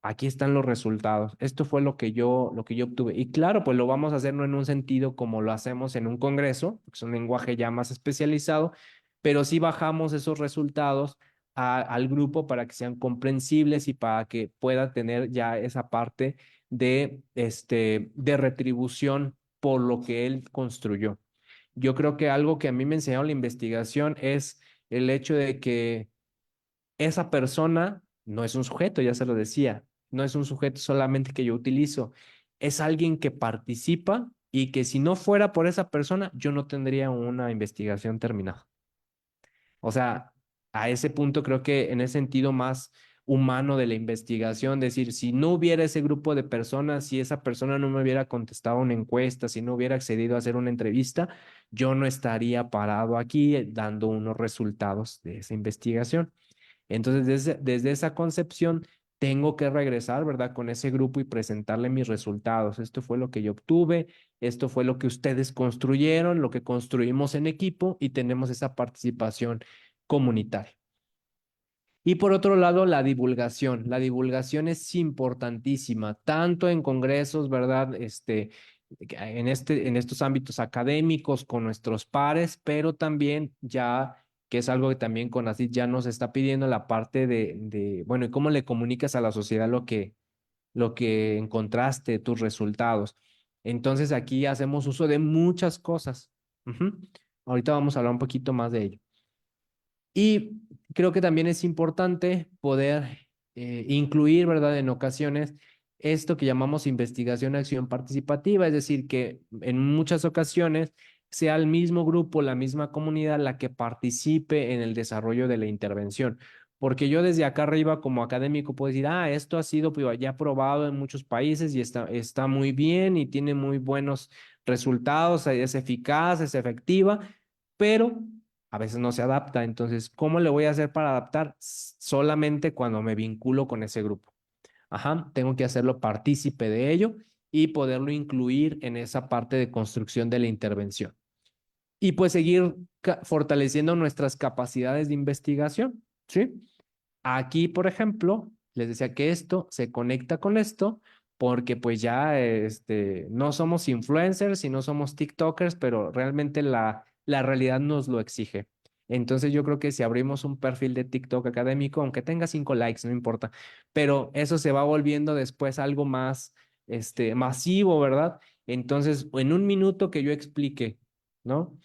aquí están los resultados. Esto fue lo que yo obtuve. Y claro, pues lo vamos a hacer no en un sentido como lo hacemos en un congreso, que es un lenguaje ya más especializado, pero sí bajamos esos resultados al grupo para que sean comprensibles y para que pueda tener ya esa parte de retribución por lo que él construyó. Yo creo que algo que a mí me enseñó la investigación es el hecho de que esa persona no es un sujeto, ya se lo decía, no es un sujeto solamente que yo utilizo, es alguien que participa y que si no fuera por esa persona, yo no tendría una investigación terminada. O sea, a ese punto creo que en ese sentido más humano de la investigación, decir, si no hubiera ese grupo de personas, si esa persona no me hubiera contestado una encuesta, si no hubiera accedido a hacer una entrevista, yo no estaría parado aquí dando unos resultados de esa investigación. Entonces, desde esa concepción, tengo que regresar, ¿verdad?, con ese grupo y presentarle mis resultados. Esto fue lo que yo obtuve, esto fue lo que ustedes construyeron, lo que construimos en equipo y tenemos esa participación comunitaria. Y por otro lado, la divulgación. La divulgación es importantísima, tanto en congresos, ¿verdad? En estos ámbitos académicos con nuestros pares, pero también ya, que es algo que también CONACYT ya nos está pidiendo, la parte bueno, ¿y cómo le comunicas a la sociedad lo que encontraste, tus resultados? Entonces aquí hacemos uso de muchas cosas. Ujú. Ahorita vamos a hablar un poquito más de ello. Y creo que también es importante poder incluir, ¿verdad?, en ocasiones esto que llamamos investigación acción participativa, es decir, que en muchas ocasiones sea el mismo grupo, la misma comunidad la que participe en el desarrollo de la intervención. Porque yo desde acá arriba como académico puedo decir, esto ha sido pues, ya probado en muchos países y está muy bien y tiene muy buenos resultados, es eficaz, es efectiva, pero a veces no se adapta. Entonces, ¿cómo le voy a hacer para adaptar? Solamente cuando me vinculo con ese grupo. Ajá, tengo que hacerlo partícipe de ello y poderlo incluir en esa parte de construcción de la intervención. Y pues seguir fortaleciendo nuestras capacidades de investigación, ¿sí? Aquí, por ejemplo, les decía que esto se conecta con esto porque pues ya no somos influencers y no somos TikTokers, pero realmente la realidad nos lo exige. Entonces yo creo que si abrimos un perfil de TikTok académico, aunque tenga 5 likes, no importa, pero eso se va volviendo después algo más masivo, ¿verdad? Entonces, en un minuto que yo explique, ¿no?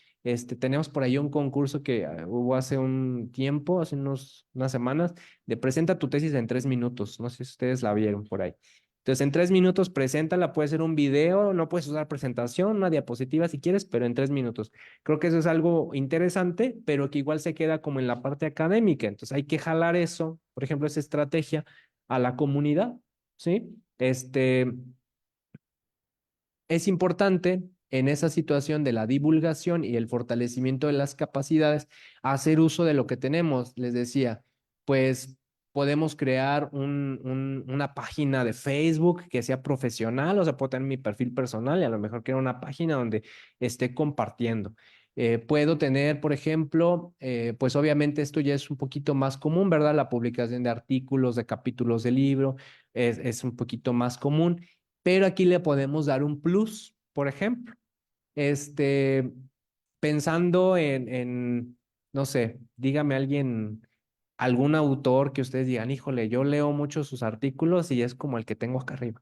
Tenemos por ahí un concurso que hubo hace un tiempo, hace unas semanas, de presenta tu tesis en 3 minutos. No sé si ustedes la vieron por ahí. Entonces, en 3 minutos, preséntala, puede ser un video, no puedes usar presentación, una diapositiva si quieres, pero en 3 minutos. Creo que eso es algo interesante, pero que igual se queda como en la parte académica. Entonces, hay que jalar eso, por ejemplo, esa estrategia a la comunidad, ¿sí? Es importante en esa situación de la divulgación y el fortalecimiento de las capacidades, hacer uso de lo que tenemos. Les decía, pues podemos crear una página de Facebook que sea profesional, o sea, puedo tener mi perfil personal y a lo mejor crear una página donde esté compartiendo. Puedo tener, por ejemplo, pues obviamente esto ya es un poquito más común, ¿verdad? La publicación de artículos, de capítulos de libro, es un poquito más común, pero aquí le podemos dar un plus, por ejemplo, este, pensando no sé, dígame alguien, algún autor que ustedes digan, híjole, yo leo mucho sus artículos y es como el que tengo acá arriba.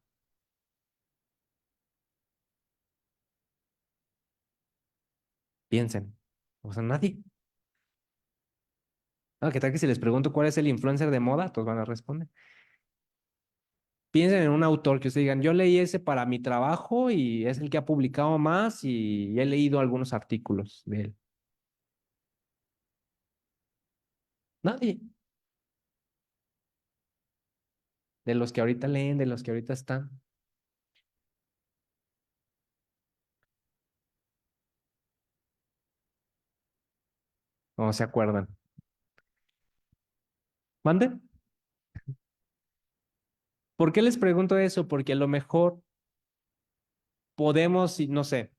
Piensen. O sea, nadie. ¿Qué tal que si les pregunto cuál es el influencer de moda? Todos van a responder. Piensen en un autor que ustedes digan, yo leí ese para mi trabajo y es el que ha publicado más y he leído algunos artículos de él. Nadie. De los que ahorita leen, de los que ahorita están. ¿O se acuerdan? ¿Mande? ¿Por qué les pregunto eso? Porque a lo mejor podemos, no sé,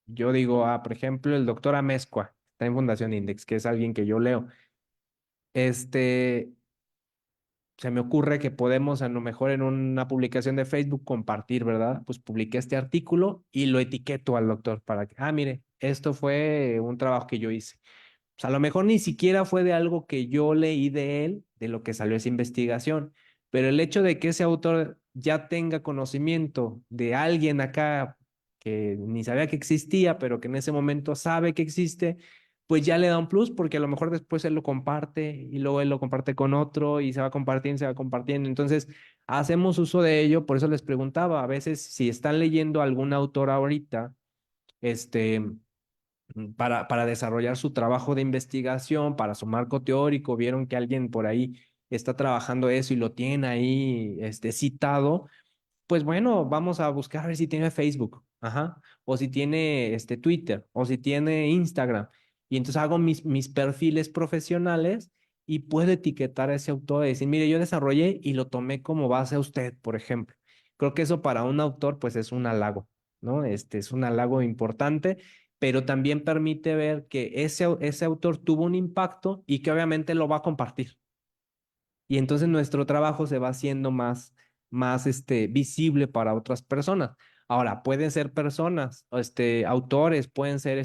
yo digo, por ejemplo, el doctor Amezcua, está en Fundación Index, que es alguien que yo leo. Este, Se me ocurre que podemos a lo mejor en una publicación de Facebook compartir, ¿verdad? Pues publiqué este artículo y lo etiqueto al doctor para que, mire, esto fue un trabajo que yo hice. Sea, a lo mejor ni siquiera fue de algo que yo leí de él, de lo que salió esa investigación, pero el hecho de que ese autor ya tenga conocimiento de alguien acá que ni sabía que existía, pero que en ese momento sabe que existe, pues ya le da un plus porque a lo mejor después él lo comparte y luego él lo comparte con otro y se va compartiendo, se va compartiendo. Entonces, hacemos uso de ello, por eso les preguntaba, a veces si están leyendo algún autor ahorita, este para desarrollar su trabajo de investigación, para su marco teórico, vieron que alguien por ahí está trabajando eso y lo tiene ahí citado, pues bueno, vamos a buscar a ver si tiene Facebook, ajá, o si tiene Twitter, o si tiene Instagram. Y entonces hago mis perfiles profesionales y puedo etiquetar a ese autor y decir, mire, yo desarrollé y lo tomé como base a usted, por ejemplo. Creo que eso para un autor, pues es un halago, ¿no? Es un halago importante, pero también permite ver que ese autor tuvo un impacto y que obviamente lo va a compartir. Y entonces nuestro trabajo se va haciendo más visible para otras personas. Ahora, pueden ser personas, autores, pueden ser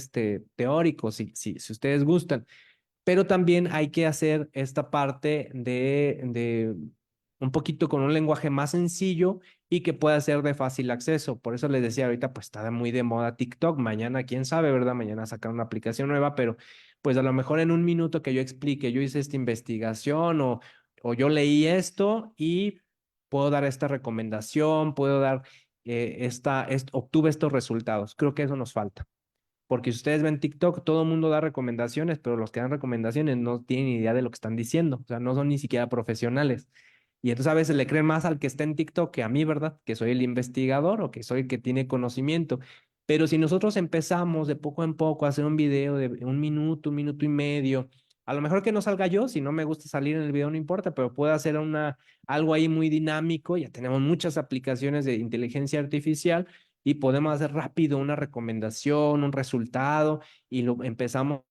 teóricos, si ustedes gustan, pero también hay que hacer esta parte de un poquito con un lenguaje más sencillo y que pueda ser de fácil acceso. Por eso les decía ahorita, pues está muy de moda TikTok. Mañana, quién sabe, ¿verdad? Mañana sacar una aplicación nueva, pero pues a lo mejor en un minuto que yo explique, yo hice esta investigación o yo leí esto y puedo dar esta recomendación, puedo dar obtuve estos resultados. Creo que eso nos falta. Porque si ustedes ven TikTok, todo el mundo da recomendaciones, pero los que dan recomendaciones no tienen idea de lo que están diciendo, o sea, no son ni siquiera profesionales. Y entonces a veces le creen más al que está en TikTok que a mí, ¿verdad? Que soy el investigador o que soy el que tiene conocimiento. Pero si nosotros empezamos de poco en poco a hacer un video de un minuto y medio, a lo mejor que no salga yo, si no me gusta salir en el video no importa, pero puedo hacer algo ahí muy dinámico. Ya tenemos muchas aplicaciones de inteligencia artificial y podemos hacer rápido una recomendación, un resultado y lo empezamos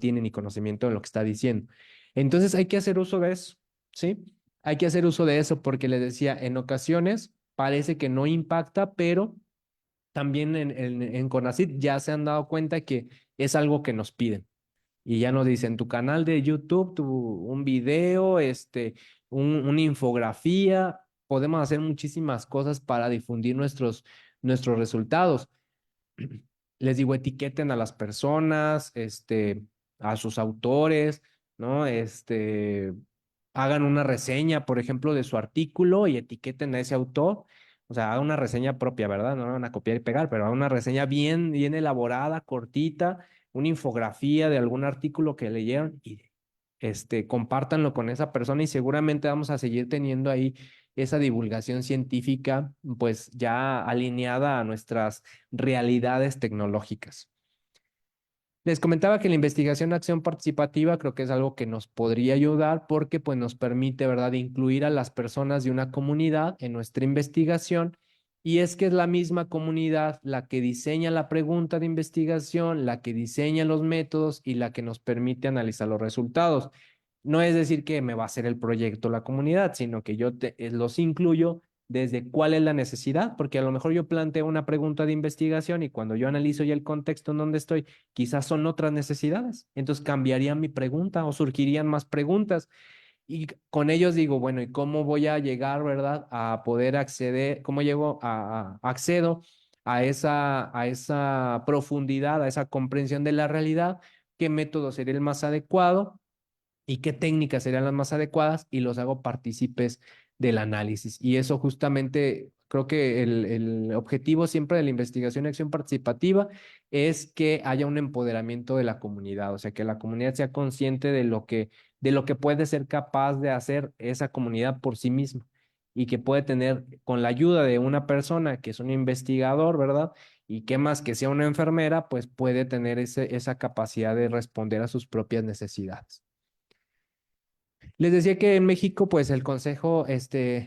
tiene ni conocimiento de lo que está diciendo. Entonces hay que hacer uso de eso, ¿sí? Hay que hacer uso de eso porque les decía, en ocasiones parece que no impacta, pero también en CONACYT ya se han dado cuenta que es algo que nos piden. Y ya nos dicen, tu canal de YouTube, un video, una infografía, podemos hacer muchísimas cosas para difundir nuestros resultados. Les digo, etiqueten a las personas, a sus autores, ¿no? Hagan una reseña, por ejemplo, de su artículo y etiqueten a ese autor. O sea, hagan una reseña propia, ¿verdad? No van a copiar y pegar, pero hagan una reseña bien, bien elaborada, cortita, una infografía de algún artículo que leyeron y compártanlo con esa persona y seguramente vamos a seguir teniendo ahí esa divulgación científica, pues ya alineada a nuestras realidades tecnológicas. Les comentaba que la investigación acción participativa creo que es algo que nos podría ayudar porque pues nos permite, ¿verdad?, incluir a las personas de una comunidad en nuestra investigación y es que es la misma comunidad la que diseña la pregunta de investigación, la que diseña los métodos y la que nos permite analizar los resultados. No es decir que me va a hacer el proyecto la comunidad, sino que yo los incluyo desde cuál es la necesidad, porque a lo mejor yo planteo una pregunta de investigación y cuando yo analizo ya el contexto en donde estoy, quizás son otras necesidades. Entonces cambiaría mi pregunta o surgirían más preguntas. Y con ellos digo, bueno, ¿y cómo voy a llegar, verdad, a poder acceder, cómo llego accedo a esa profundidad, a esa comprensión de la realidad? ¿Qué método sería el más adecuado? Y qué técnicas serían las más adecuadas y los hago partícipes del análisis. Y eso justamente creo que el objetivo siempre de la investigación y acción participativa es que haya un empoderamiento de la comunidad, o sea, que la comunidad sea consciente de lo que puede ser capaz de hacer esa comunidad por sí misma y que puede tener con la ayuda de una persona que es un investigador, ¿verdad? Y que más que sea una enfermera, pues puede tener esa capacidad de responder a sus propias necesidades. Les decía que en México, pues el Consejo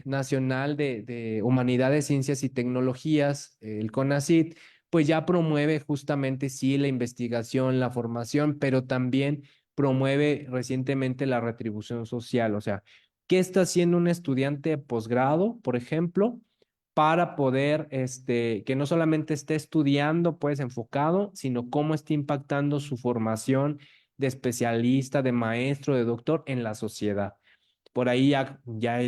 Nacional de Humanidades, Ciencias y Tecnologías, el CONACYT, pues ya promueve justamente, sí, la investigación, la formación, pero también promueve recientemente la retribución social. O sea, ¿qué está haciendo un estudiante de posgrado, por ejemplo, para poder, que no solamente esté estudiando, pues enfocado, sino cómo está impactando su formación de especialista, de maestro, de doctor en la sociedad? Por ahí ya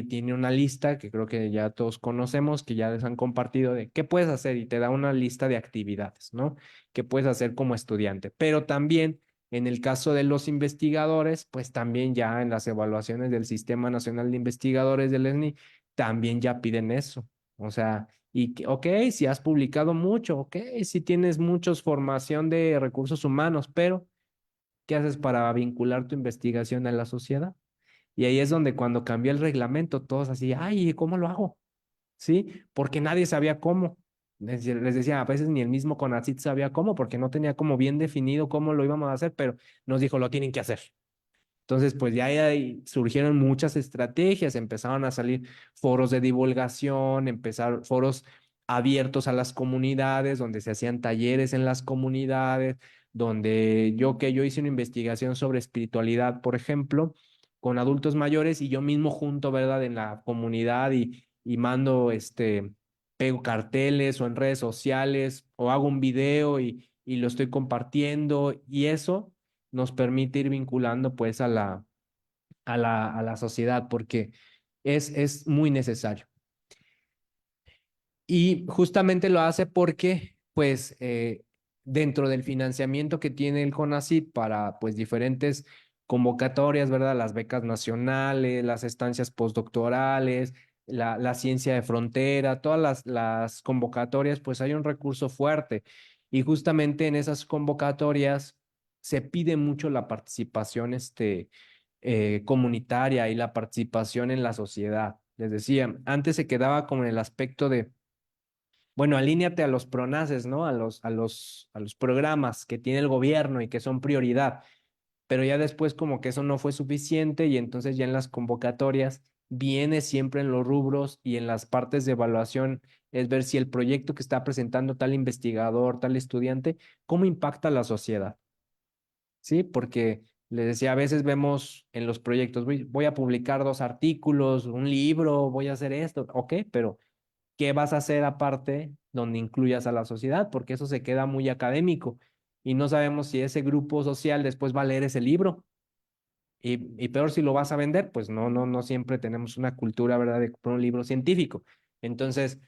tiene una lista que creo que ya todos conocemos, que ya les han compartido de qué puedes hacer y te da una lista de actividades, ¿no? Que puedes hacer como estudiante. Pero también en el caso de los investigadores, pues también ya en las evaluaciones del Sistema Nacional de Investigadores del ESNI, también ya piden eso. O sea, ok, si has publicado mucho, ok, si tienes mucha formación de recursos humanos, pero ¿qué haces para vincular tu investigación a la sociedad? Y ahí es donde cuando cambió el reglamento, todos así, ay, ¿cómo lo hago? ¿Sí? Porque nadie sabía cómo. Les decía, a veces ni el mismo CONACYT sabía cómo, porque no tenía como bien definido cómo lo íbamos a hacer, pero nos dijo, lo tienen que hacer. Entonces, pues ya ahí surgieron muchas estrategias, empezaron a salir foros de divulgación, empezaron foros abiertos a las comunidades, donde se hacían talleres en las comunidades, donde yo hice una investigación sobre espiritualidad, por ejemplo, con adultos mayores y yo mismo junto, ¿verdad?, en la comunidad y mando, pego carteles o en redes sociales o hago un video y lo estoy compartiendo y eso nos permite ir vinculando pues a la sociedad, porque es muy necesario. Y justamente lo hace porque, pues, dentro del financiamiento que tiene el CONACYT para, pues, diferentes convocatorias, ¿verdad? Las becas nacionales, las estancias postdoctorales, la ciencia de frontera, todas las convocatorias, pues hay un recurso fuerte. Y justamente en esas convocatorias se pide mucho la participación, comunitaria y la participación en la sociedad. Les decía, antes se quedaba como en el aspecto de bueno, alíñate a los PRONACES, ¿no? A los programas que tiene el gobierno y que son prioridad. Pero ya después como que eso no fue suficiente y entonces ya en las convocatorias viene siempre en los rubros y en las partes de evaluación es ver si el proyecto que está presentando tal investigador, tal estudiante, cómo impacta a la sociedad, ¿sí? Porque les decía, a veces vemos en los proyectos, voy a publicar 2 artículos, un libro, voy a hacer esto, ok, pero ¿qué vas a hacer aparte donde incluyas a la sociedad? Porque eso se queda muy académico y no sabemos si ese grupo social después va a leer ese libro. Y peor si lo vas a vender, pues no siempre tenemos una cultura, ¿verdad?, de comprar un libro científico. Entonces,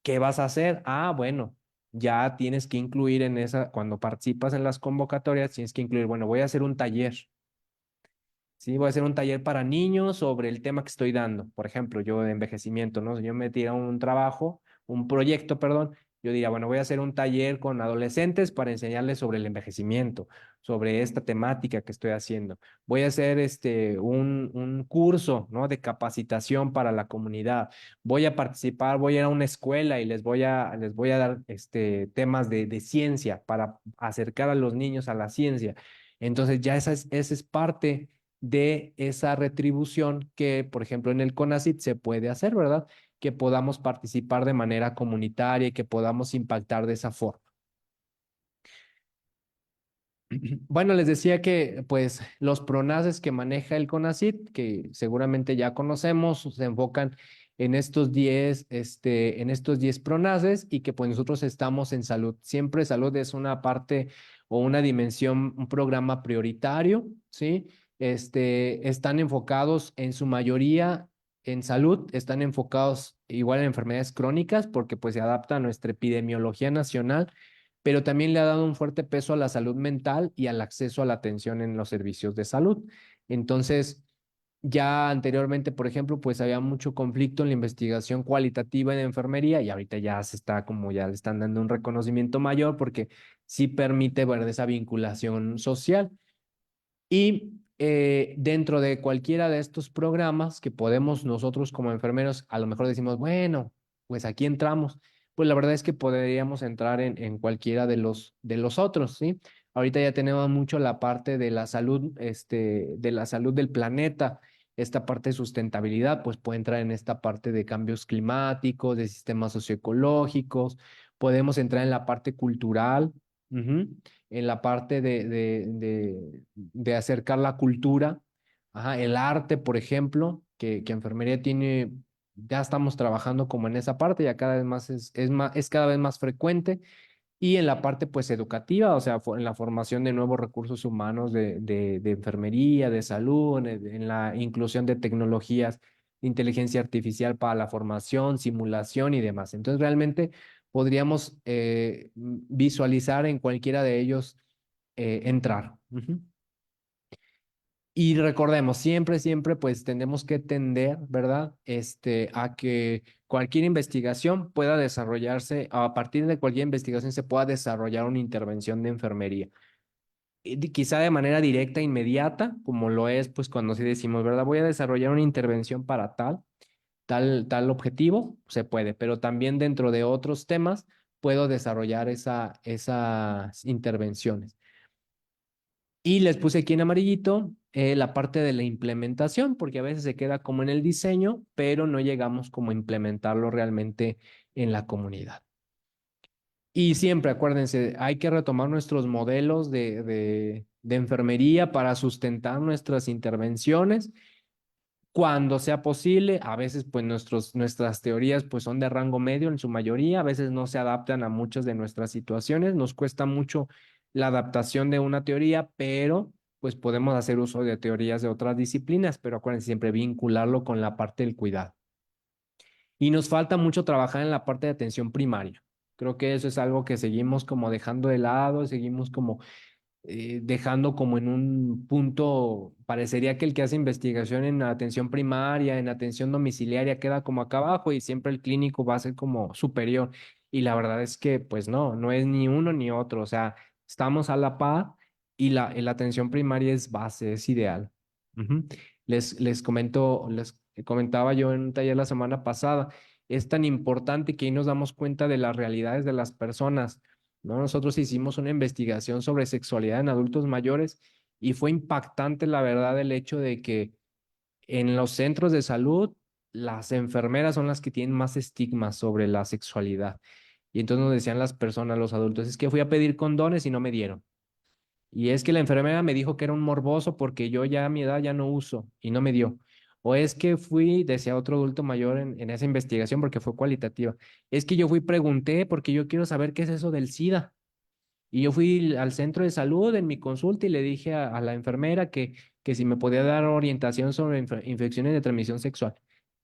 ¿qué vas a hacer? Ah, bueno, ya tienes que incluir en esa, cuando participas en las convocatorias, tienes que incluir, bueno, voy a hacer un taller. Sí, voy a hacer un taller para niños sobre el tema que estoy dando. Por ejemplo, yo de envejecimiento, ¿no? Si yo me tira un trabajo, un proyecto, perdón, yo diría, bueno, voy a hacer un taller con adolescentes para enseñarles sobre el envejecimiento, sobre esta temática que estoy haciendo. Voy a hacer un curso, ¿no? De capacitación para la comunidad. Voy a participar, voy a ir a una escuela y les voy a dar temas de ciencia para acercar a los niños a la ciencia. Entonces ya esa es parte de esa retribución que, por ejemplo, en el CONACYT se puede hacer, ¿verdad? Que podamos participar de manera comunitaria y que podamos impactar de esa forma. Bueno, les decía que pues los PRONACES que maneja el CONACYT, que seguramente ya conocemos, se enfocan en estos 10 PRONACES y que pues nosotros estamos en salud. Siempre salud es una parte o una dimensión, un programa prioritario, ¿sí? Están enfocados en su mayoría en salud, están enfocados igual en enfermedades crónicas porque pues se adapta a nuestra epidemiología nacional, pero también le ha dado un fuerte peso a la salud mental y al acceso a la atención en los servicios de salud. Entonces, ya anteriormente, por ejemplo, pues había mucho conflicto en la investigación cualitativa en enfermería y ahorita ya se está como ya le están dando un reconocimiento mayor porque sí permite ver esa vinculación social. Y dentro de cualquiera de estos programas que podemos nosotros como enfermeros, a lo mejor decimos, bueno, pues aquí entramos, pues la verdad es que podríamos entrar en cualquiera de los otros, ¿sí? Ahorita ya tenemos mucho la parte de la salud del planeta, esta parte de sustentabilidad, pues puede entrar en esta parte de cambios climáticos, de sistemas socioecológicos, podemos entrar en la parte cultural. Ujú, en la parte de acercar la cultura, ajá, el arte, por ejemplo, que enfermería tiene, ya estamos trabajando como en esa parte, ya cada vez más es cada vez más frecuente, y en la parte pues educativa, o sea, en la formación de nuevos recursos humanos de enfermería, de salud, en la inclusión de tecnologías de inteligencia artificial para la formación, simulación y demás. Entonces, realmente podríamos visualizar en cualquiera de ellos entrar. Ujú. Y recordemos, siempre, siempre, pues tenemos que tender, ¿verdad? A que cualquier investigación pueda desarrollarse, a partir de cualquier investigación se pueda desarrollar una intervención de enfermería. Quizá de manera directa, inmediata, como lo es, pues cuando sí decimos, ¿verdad? Voy a desarrollar una intervención para tal objetivo, se puede, pero también dentro de otros temas puedo desarrollar esas intervenciones. Y les puse aquí en amarillito la parte de la implementación, porque a veces se queda como en el diseño, pero no llegamos como a implementarlo realmente en la comunidad. Y siempre, acuérdense, hay que retomar nuestros modelos de enfermería para sustentar nuestras intervenciones cuando sea posible. A veces, pues, nuestras teorías, pues, son de rango medio en su mayoría. A veces no se adaptan a muchas de nuestras situaciones. Nos cuesta mucho la adaptación de una teoría, pero pues podemos hacer uso de teorías de otras disciplinas, pero acuérdense siempre vincularlo con la parte del cuidado. Y nos falta mucho trabajar en la parte de atención primaria. Creo que eso es algo que seguimos como dejando de lado, seguimos como dejando como en un punto, parecería que el que hace investigación en atención primaria, en atención domiciliaria, queda como acá abajo y siempre el clínico va a ser como superior. Y la verdad es que pues no, no es ni uno ni otro, o sea, estamos a la par y la atención primaria es base, es ideal. Ujú. Les comentaba yo en un taller la semana pasada, es tan importante que ahí nos damos cuenta de las realidades de las personas, ¿no? Nosotros hicimos una investigación sobre sexualidad en adultos mayores y fue impactante, la verdad, el hecho de que en los centros de salud las enfermeras son las que tienen más estigmas sobre la sexualidad. Y entonces nos decían las personas, los adultos, es que fui a pedir condones y no me dieron. Y es que la enfermera me dijo que era un morboso porque yo ya a mi edad ya no uso y no me dio. O es que fui, decía otro adulto mayor en esa investigación porque fue cualitativa, es que yo fui, pregunté porque yo quiero saber qué es eso del SIDA. Y yo fui al centro de salud en mi consulta y le dije a la enfermera que si me podía dar orientación sobre infecciones de transmisión sexual.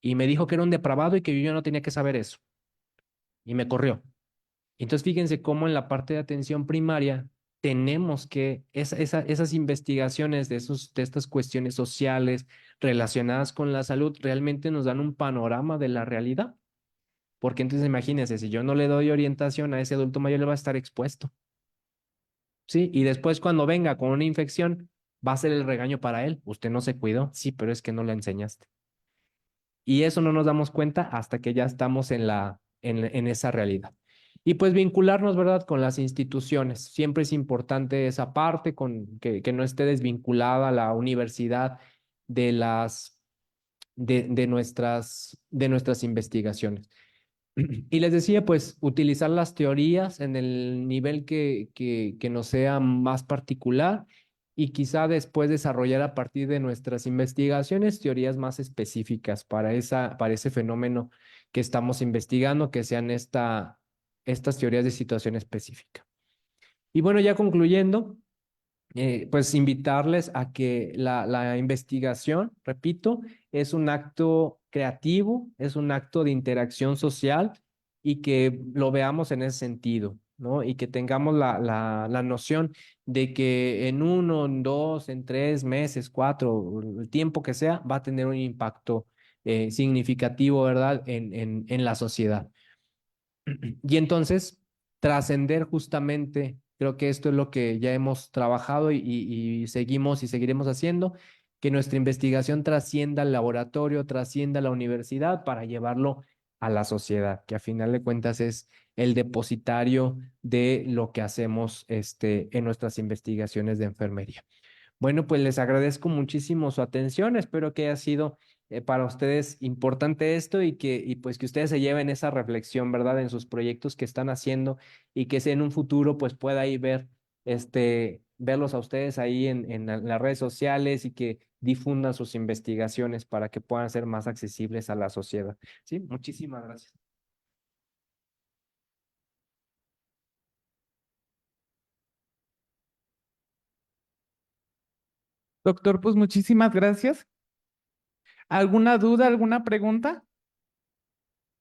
Y me dijo que era un depravado y que yo no tenía que saber eso. Y me corrió. Entonces, fíjense cómo en la parte de atención primaria tenemos que esas investigaciones de estas cuestiones sociales relacionadas con la salud realmente nos dan un panorama de la realidad. Porque entonces imagínense, si yo no le doy orientación a ese adulto mayor, le va a estar expuesto. Sí, y después cuando venga con una infección, va a ser el regaño para él. Usted no se cuidó, sí, pero es que no le enseñaste. Y eso no nos damos cuenta hasta que ya estamos en esa realidad. Y pues vincularnos, ¿verdad?, con las instituciones. Siempre es importante esa parte, que no esté desvinculada la universidad de de nuestras investigaciones. Y les decía, pues, utilizar las teorías en el nivel que nos sea más particular y quizá después desarrollar a partir de nuestras investigaciones teorías más específicas para ese fenómeno que estamos investigando, que sean estas teorías de situación específica. Y bueno, ya concluyendo, pues invitarles a que la investigación, repito, es un acto creativo, es un acto de interacción social y que lo veamos en ese sentido, ¿no? Y que tengamos la noción de que en uno, en dos, en 3 meses, 4, el tiempo que sea, va a tener un impacto significativo, ¿verdad? En la sociedad. Y entonces, trascender justamente, creo que esto es lo que ya hemos trabajado y seguimos y seguiremos haciendo, que nuestra investigación trascienda al laboratorio, trascienda a la universidad para llevarlo a la sociedad, que a final de cuentas es el depositario de lo que hacemos en nuestras investigaciones de enfermería. Bueno, pues les agradezco muchísimo su atención. Espero que haya sido para ustedes importante esto y pues que ustedes se lleven esa reflexión, ¿verdad? En sus proyectos que están haciendo y que en un futuro pues pueda ahí verlos a ustedes ahí en las redes sociales y que difundan sus investigaciones para que puedan ser más accesibles a la sociedad. Sí, muchísimas gracias. Doctor, pues muchísimas gracias. ¿Alguna duda, alguna pregunta?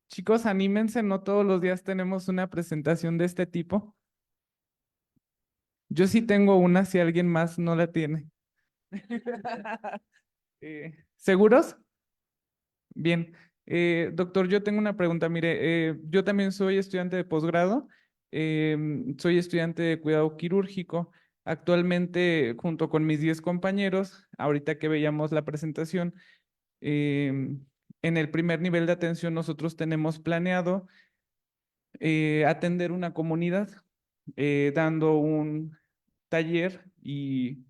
Chicos, anímense, no todos los días tenemos una presentación de este tipo. Yo sí tengo una, si alguien más no la tiene. ¿Seguros? Bien. Doctor, yo tengo una pregunta. Mire, yo también soy estudiante de posgrado, soy estudiante de cuidado quirúrgico. Actualmente, junto con mis 10 compañeros, ahorita que veíamos la presentación, en el primer nivel de atención nosotros tenemos planeado atender una comunidad dando un taller y,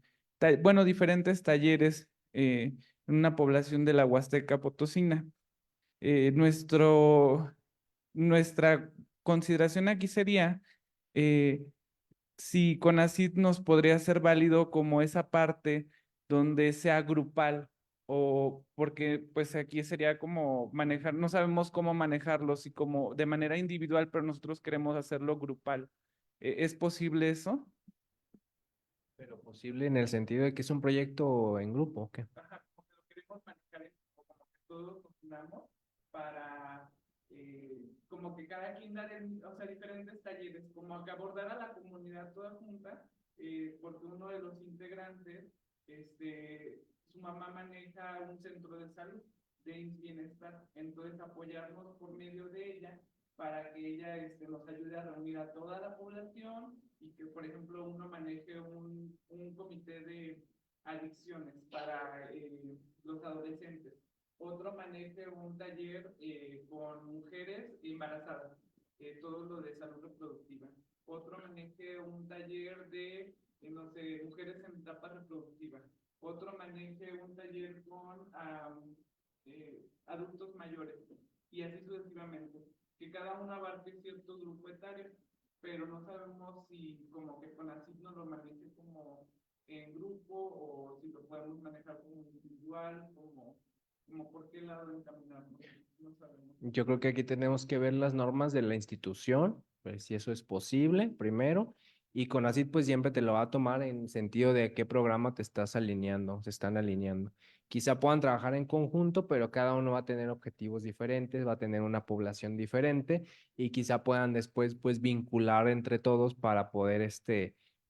bueno, diferentes talleres en una población de la Huasteca Potosina. Eh, nuestro, Nuestra consideración aquí sería eh, si CONACYT nos podría ser válido como esa parte donde sea grupal o porque pues aquí sería como manejar, no sabemos cómo manejarlo, si como de manera individual, pero nosotros queremos hacerlo grupal. ¿Es posible eso? Pero posible en el sentido de que es un proyecto en grupo, ¿o qué? Ajá, como que lo queremos manejar o como que todos nos unamos para como que cada quien dar, o sea, diferentes talleres, como que abordar a la comunidad toda junta, porque uno de los integrantes, su mamá maneja un centro de salud de bienestar, entonces apoyarnos por medio de ella para que ella nos ayude a reunir a toda la población y que, por ejemplo, uno maneje un comité de adicciones para los adolescentes. Otro maneje un taller con mujeres embarazadas, todo lo de salud reproductiva. Otro maneje un taller de, no sé, mujeres en etapa reproductiva. Otro maneje un taller con adultos mayores y así sucesivamente. Que cada uno abarque cierto grupo etario, pero no sabemos si como que con así nos lo maneje como en grupo o si lo podemos manejar como individual, como por qué lado encaminarnos, no sabemos. Yo creo que aquí tenemos que ver las normas de la institución, pues si eso es posible, primero, y CONACYT pues siempre te lo va a tomar en sentido de qué programa te estás alineando, se están alineando. Quizá puedan trabajar en conjunto, pero cada uno va a tener objetivos diferentes, va a tener una población diferente y quizá puedan después pues vincular entre todos para poder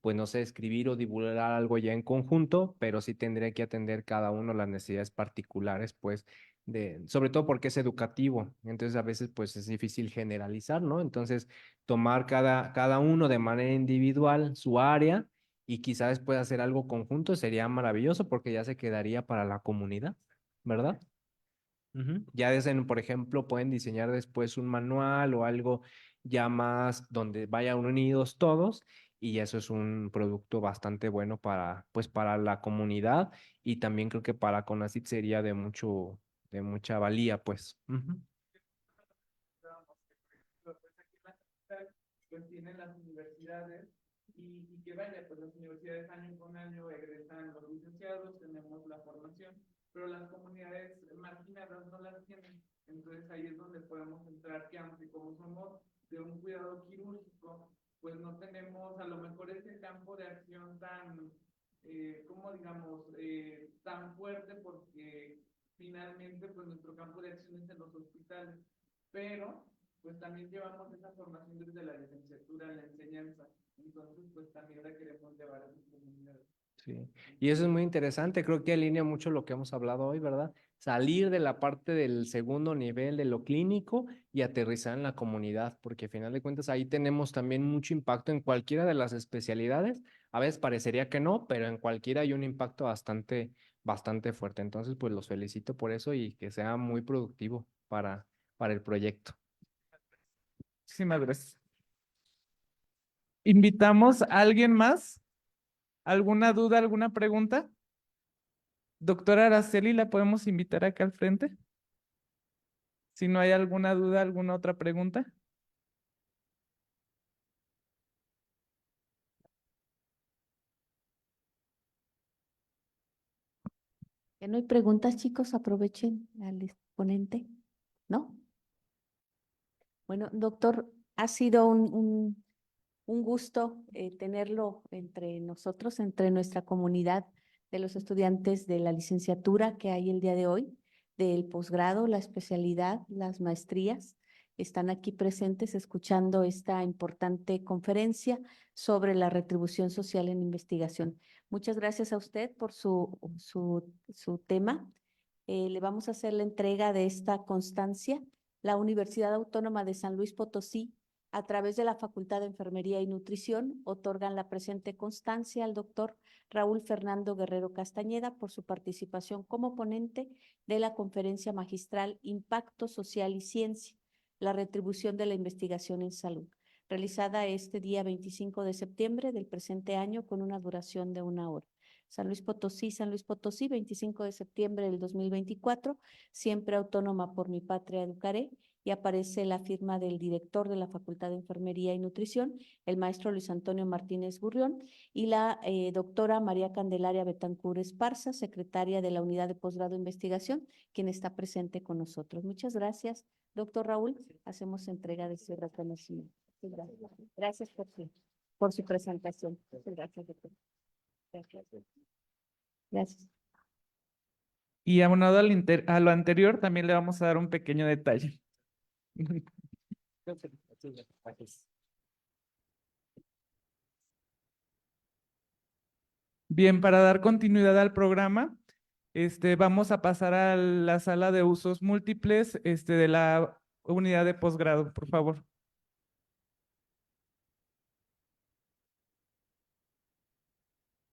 pues no sé, escribir o divulgar algo ya en conjunto, pero sí tendría que atender cada uno las necesidades particulares pues sobre todo porque es educativo, entonces a veces pues es difícil generalizar, ¿no? Entonces tomar cada uno de manera individual su área y quizás después hacer algo conjunto sería maravilloso porque ya se quedaría para la comunidad, ¿verdad? Ujú. Ya desde, por ejemplo, pueden diseñar después un manual o algo ya más donde vayan unidos todos y eso es un producto bastante bueno para, pues, para la comunidad y también creo que para CONACYT sería de mucha valía, pues. Ujú. Pues aquí en la capital, pues tienen las universidades y que vaya, pues las universidades año con año egresan los licenciados, tenemos la formación, pero las comunidades marginadas no las tienen. Entonces ahí es donde podemos entrar que aunque como somos de un cuidado quirúrgico, pues no tenemos a lo mejor ese campo de acción tan, como digamos, tan fuerte porque finalmente pues nuestro campo de acción es en los hospitales, pero pues también llevamos esa formación desde la licenciatura, la enseñanza, entonces pues también la queremos llevar a las comunidades. Sí, y eso es muy interesante, creo que alinea mucho lo que hemos hablado hoy, ¿verdad? Salir de la parte del segundo nivel de lo clínico y aterrizar en la comunidad, porque al final de cuentas ahí tenemos también mucho impacto en cualquiera de las especialidades. A veces parecería que no, pero en cualquiera hay un impacto bastante fuerte. Entonces, pues los felicito por eso y que sea muy productivo para el proyecto. Muchísimas gracias. ¿Invitamos a alguien más? ¿Alguna duda, alguna pregunta? Doctora Araceli, ¿la podemos invitar acá al frente? Si no hay alguna duda, alguna otra pregunta. Ya no hay preguntas, chicos, aprovechen al exponente, ¿no? Bueno, doctor, ha sido un gusto tenerlo entre nosotros, entre nuestra comunidad de los estudiantes de la licenciatura que hay el día de hoy, del posgrado, la especialidad, las maestrías. Están aquí presentes escuchando esta importante conferencia sobre la retribución social en investigación. Muchas gracias a usted por su tema. Le vamos a hacer la entrega de esta constancia. La Universidad Autónoma de San Luis Potosí, a través de la Facultad de Enfermería y Nutrición, otorgan la presente constancia al doctor Raúl Fernando Guerrero Castañeda por su participación como ponente de la conferencia magistral Impacto Social y Ciencia, la retribución de la investigación en salud, realizada este día 25 de septiembre del presente año con una duración de 1 hora. San Luis Potosí, 25 de septiembre del 2024, siempre autónoma por mi patria educaré, y aparece la firma del director de la Facultad de Enfermería y Nutrición, el maestro Luis Antonio Martínez Gurrión, y la doctora María Candelaria Betancur Esparza, secretaria de la Unidad de Posgrado de Investigación, quien está presente con nosotros. Muchas gracias, doctor Raúl. Hacemos entrega de su reconocimiento. Gracias por su presentación. Muchas gracias, doctor. Gracias. Y abonado a lo anterior, también le vamos a dar un pequeño detalle. Bien, para dar continuidad al programa, vamos a pasar a la sala de usos múltiples, de la unidad de posgrado, por favor.